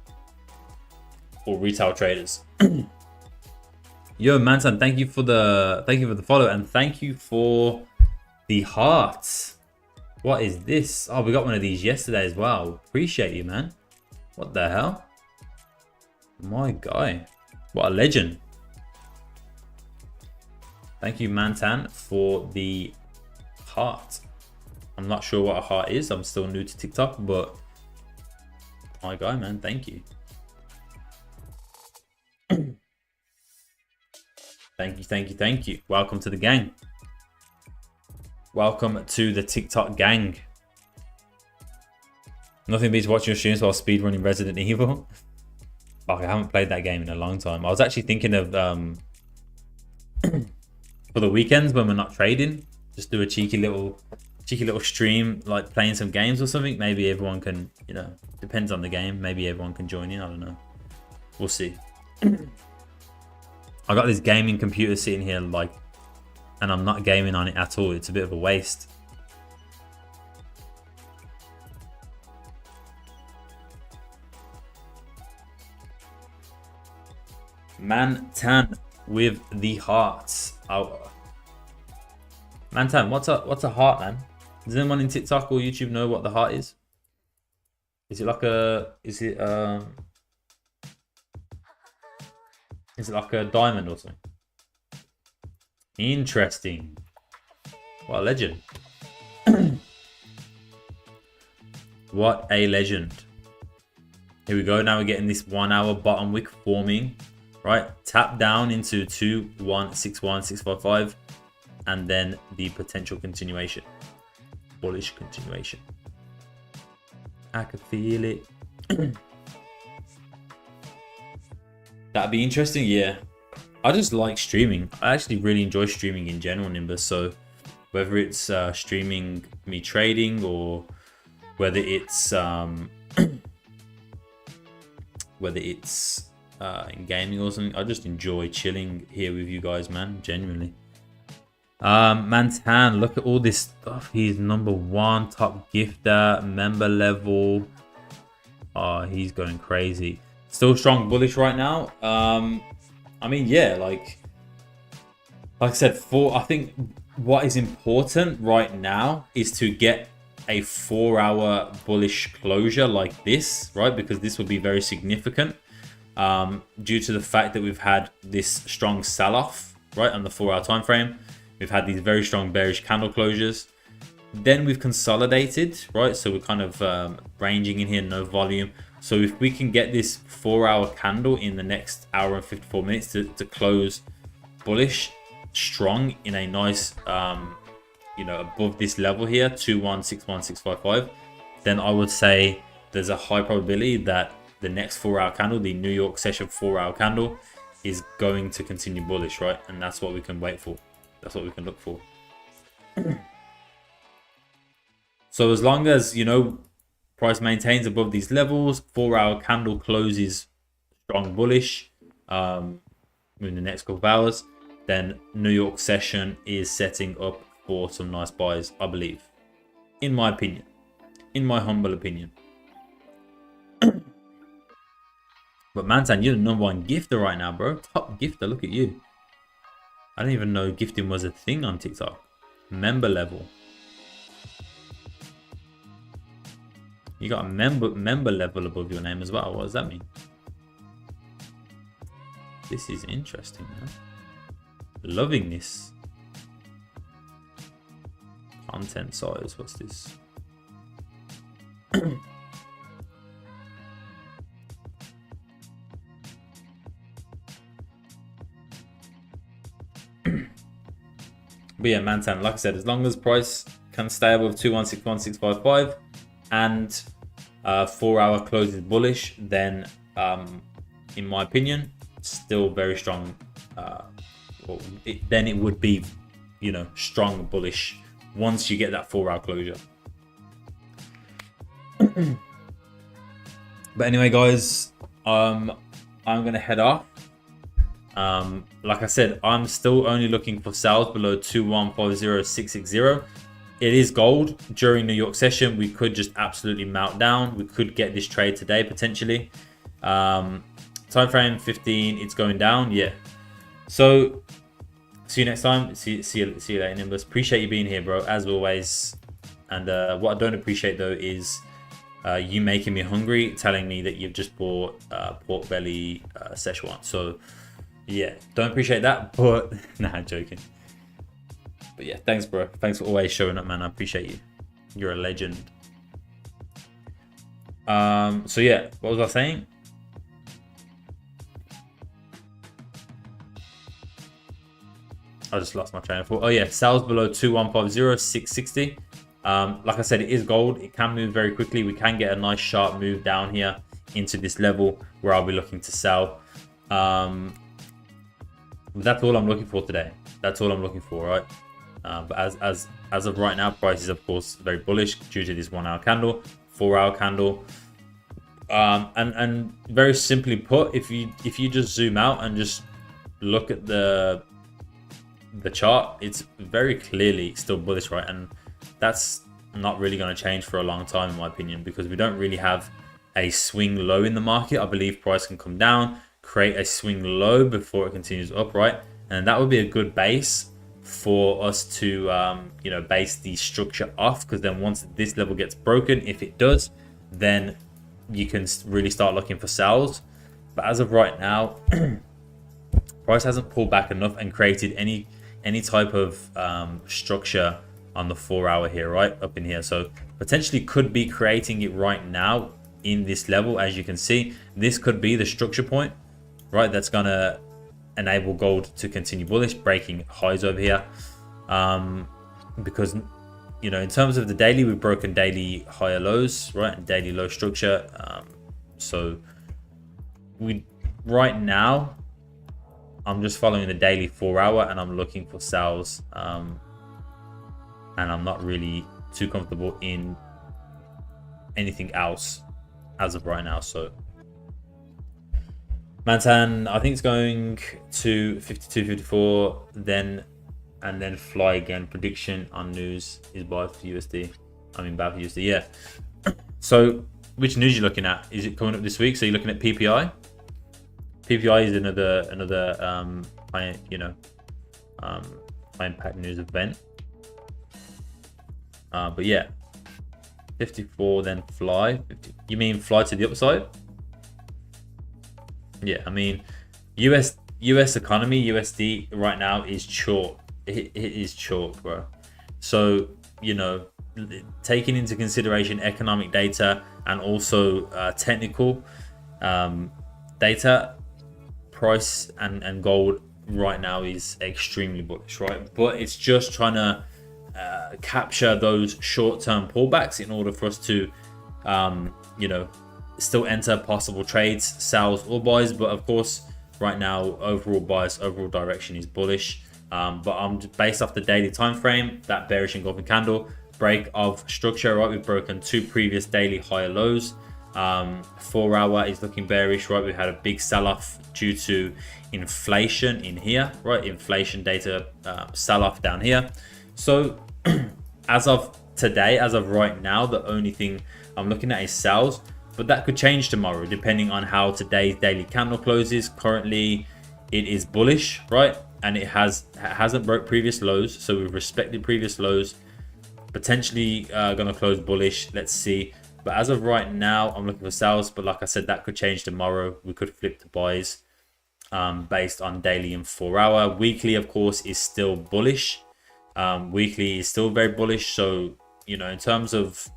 retail traders? Yo, Manson, thank you for the follow, and thank you for the hearts. What is this? Oh, we got one of these yesterday as well. Appreciate you, man. What the hell? My guy. What a legend. Thank you, Mantan, for the heart. I'm not sure what a heart is. I'm still new to TikTok, but my guy, man, thank you. Thank you. Welcome to the gang. Welcome to the TikTok gang. Nothing beats watching your streams while speedrunning Resident Evil. Oh, I haven't played that game in a long time. I was actually thinking of for the weekends when we're not trading, just do a cheeky little stream, like playing some games or something. Maybe everyone can, you know, depends on the game. Maybe everyone can join in. I don't know. We'll see. I got this gaming computer sitting here, like, and I'm not gaming on it at all. It's a bit of a waste. Mantan with the hearts. Oh. Mantan, what's a heart, man? Does anyone in TikTok or YouTube know what the heart is? Is it like a diamond or something? Interesting. What a legend. What a legend. Here we go. Now we're getting this 1 hour bottom wick forming. Right, tap down into 2161655, and then the potential continuation, bullish continuation. I can feel it. That'd be interesting. Yeah, I just like streaming. I actually really enjoy streaming in general, Nimbus. So whether it's streaming me trading, or whether it's in gaming or something, I just enjoy chilling here with you guys, man. Genuinely. Mantan, look at all this stuff. He's #1 top gifter, member level. Oh, he's going crazy. Still strong bullish right now. I mean, yeah, like I said, I think what is important right now is to get a 4 hour bullish closure like this, right? Because this will be very significant. Due to the fact that we've had this strong sell-off, right, on the 4 hour time frame. We've had these very strong bearish candle closures. Then we've consolidated, right? So we're kind of ranging in here, no volume. So if we can get this 4 hour candle in the next hour and 54 minutes to close bullish, strong in a nice, you know, above this level here, 2161655, then I would say there's a high probability that the next 4 hour candle, the New York session 4 hour candle, is going to continue bullish, right? And that's what we can wait for. That's what we can look for. So as long as, you know, price maintains above these levels, 4 hour candle closes strong bullish in the next couple of hours, then New York session is setting up for some nice buys, I believe. In my opinion. In my humble opinion. But Mantan, you're the #1 gifter right now, bro. Top gifter, look at you. I didn't even know gifting was a thing on TikTok. Member level. You got a member level above your name as well. What does that mean? This is interesting, man. Loving this. Content size, what's this? But yeah, Mantan, like I said, as long as price can stay above 2161655 and 4 hour closes bullish, then in my opinion, still very strong. Then it would be, you know, strong bullish once you get that 4 hour closure. But anyway, guys, I'm gonna head off. Like I said, I'm still only looking for sales below 2150660. It is gold. During New York session, we could just absolutely melt down. We could get this trade today potentially. Time frame 15, it's going down. Yeah. So see you next time. See you later, Nimbus. Appreciate you being here, bro, as always. And what I don't appreciate though is you making me hungry, telling me that you've just bought pork belly Szechuan. So yeah, don't appreciate that, but nah, I'm joking. But yeah, thanks, bro. Thanks for always showing up, man. I appreciate you. You're a legend. So yeah, what was I saying? I just lost my train of thought. Oh yeah, sales below 2150660. Like I said, it is gold. It can move very quickly. We can get a nice sharp move down here into this level where I'll be looking to sell. That's all I'm looking for today. That's all I'm looking for, right? But as of right now, price is of course very bullish due to this 1 hour candle, 4 hour candle. And very simply put, if you just zoom out and just look at the chart, it's very clearly still bullish, right? And that's not really going to change for a long time in my opinion, because we don't really have a swing low in the market. I believe price can come down, create a swing low before it continues up, right? And that would be a good base for us to you know, base the structure off, because then once this level gets broken, if it does, then you can really start looking for sells. But as of right now, price hasn't pulled back enough and created any type of structure on the 4 hour here, right up in here. So potentially could be creating it right now in this level. As you can see, this could be the structure point, right? That's gonna enable gold to continue bullish, breaking highs over here. Because, you know, in terms of the daily, we've broken daily higher lows, right? And daily low structure. So we right now, I'm just following the daily 4 hour and I'm looking for sells. And I'm not really too comfortable in anything else as of right now. So Mantan, I think it's going to 52.54, then and then fly again. Prediction on news is buy for USD. I mean, bad for USD. Yeah. So which news you looking at? Is it coming up this week? So you're looking at PPI. PPI is another high, you know, high impact news event. But yeah, 54, then fly. 50. You mean fly to the upside? Yeah, I mean, US economy, USD right now is chalk. It is chalk, bro. So, you know, taking into consideration economic data and also technical data, price and gold right now is extremely bullish, right? But it's just trying to capture those short-term pullbacks in order for us to you know, still enter possible trades, sells or buys. But of course right now overall bias, overall direction is bullish. But I'm based off the daily time frame, that bearish engulfing candle break of structure, right? We've broken 2 previous daily higher lows. 4 hour is looking bearish, right? We had a big sell-off due to inflation in here, right? Inflation data sell-off down here. So as of today, as of right now, the only thing I'm looking at is sells, but that could change tomorrow depending on how today's daily candle closes. Currently it is bullish, right? And it hasn't broke previous lows, so we've respected previous lows. Potentially gonna close bullish, let's see. But as of right now, I'm looking for sells, but like I said, that could change tomorrow. We could flip to buys based on daily and 4 hour. Weekly, of course, is still bullish. Weekly is still very bullish. So, you know, in terms of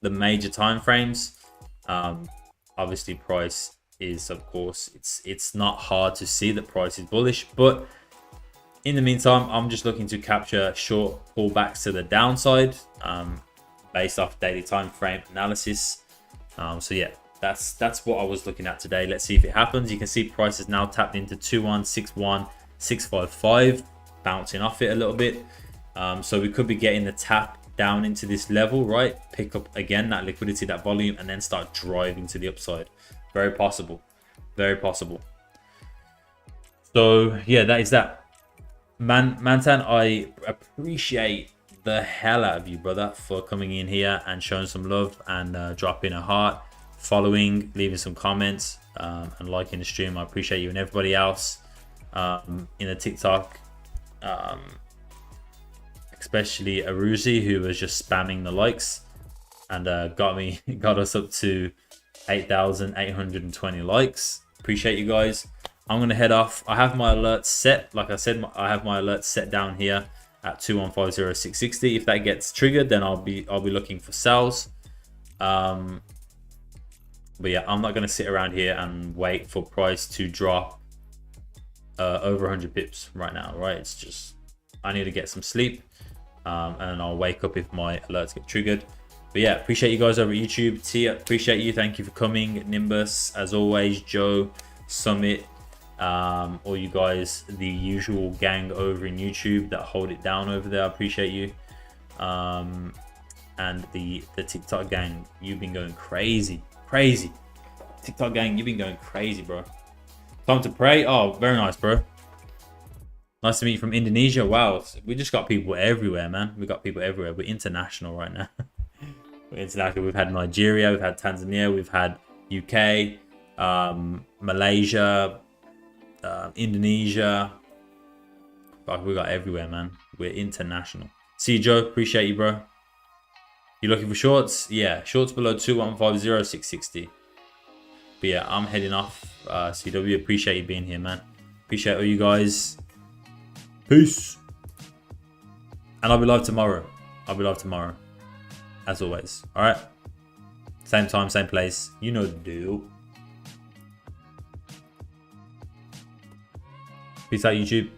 the major time frames, obviously price is, of course, it's not hard to see that price is bullish. But in the meantime, I'm just looking to capture short pullbacks to the downside based off daily time frame analysis. So yeah, that's what I was looking at today. Let's see if it happens. You can see price is now tapped into 2161655, bouncing off it a little bit. So we could be getting the tap down into this level, right? Pick up again that liquidity, that volume, and then start driving to the upside. Very possible, very possible. So yeah, that is that. Mantan, I appreciate the hell out of you, brother, for coming in here and showing some love and dropping a heart, following, leaving some comments, and liking the stream. I appreciate you and everybody else in the TikTok, especially Aruzi, who was just spamming the likes and got us up to 8,820 likes. Appreciate you guys. I'm gonna head off. I have my alerts set. Like I said, I have my alerts set down here at 2150660. If that gets triggered, then I'll be looking for sells. But yeah, I'm not gonna sit around here and wait for price to drop over 100 pips right now, right? It's just, I need to get some sleep. and then I'll wake up if my alerts get triggered. But yeah, appreciate you guys over at YouTube. Tia, appreciate you. Thank you for coming. Nimbus, as always. Joe, Summit, all you guys, the usual gang over in YouTube that hold it down over there. I appreciate you. And the TikTok gang, you've been going crazy. TikTok gang, you've been going crazy, bro. Time to pray. Oh, very nice, bro. Nice to meet you from Indonesia. Wow, we just got people everywhere, man. We got people everywhere. We're international right now. We're international. We've had Nigeria, we've had Tanzania, we've had UK, Malaysia, Indonesia. Fuck, we got everywhere, man. We're international. See you, Joe. Appreciate you, bro. You looking for shorts? Yeah, shorts below 2150660. But yeah, I'm heading off. CW, appreciate you being here, man. Appreciate all you guys. Peace. And I'll be live tomorrow. As always. Alright. Same time, same place. You know the deal. Peace out, YouTube.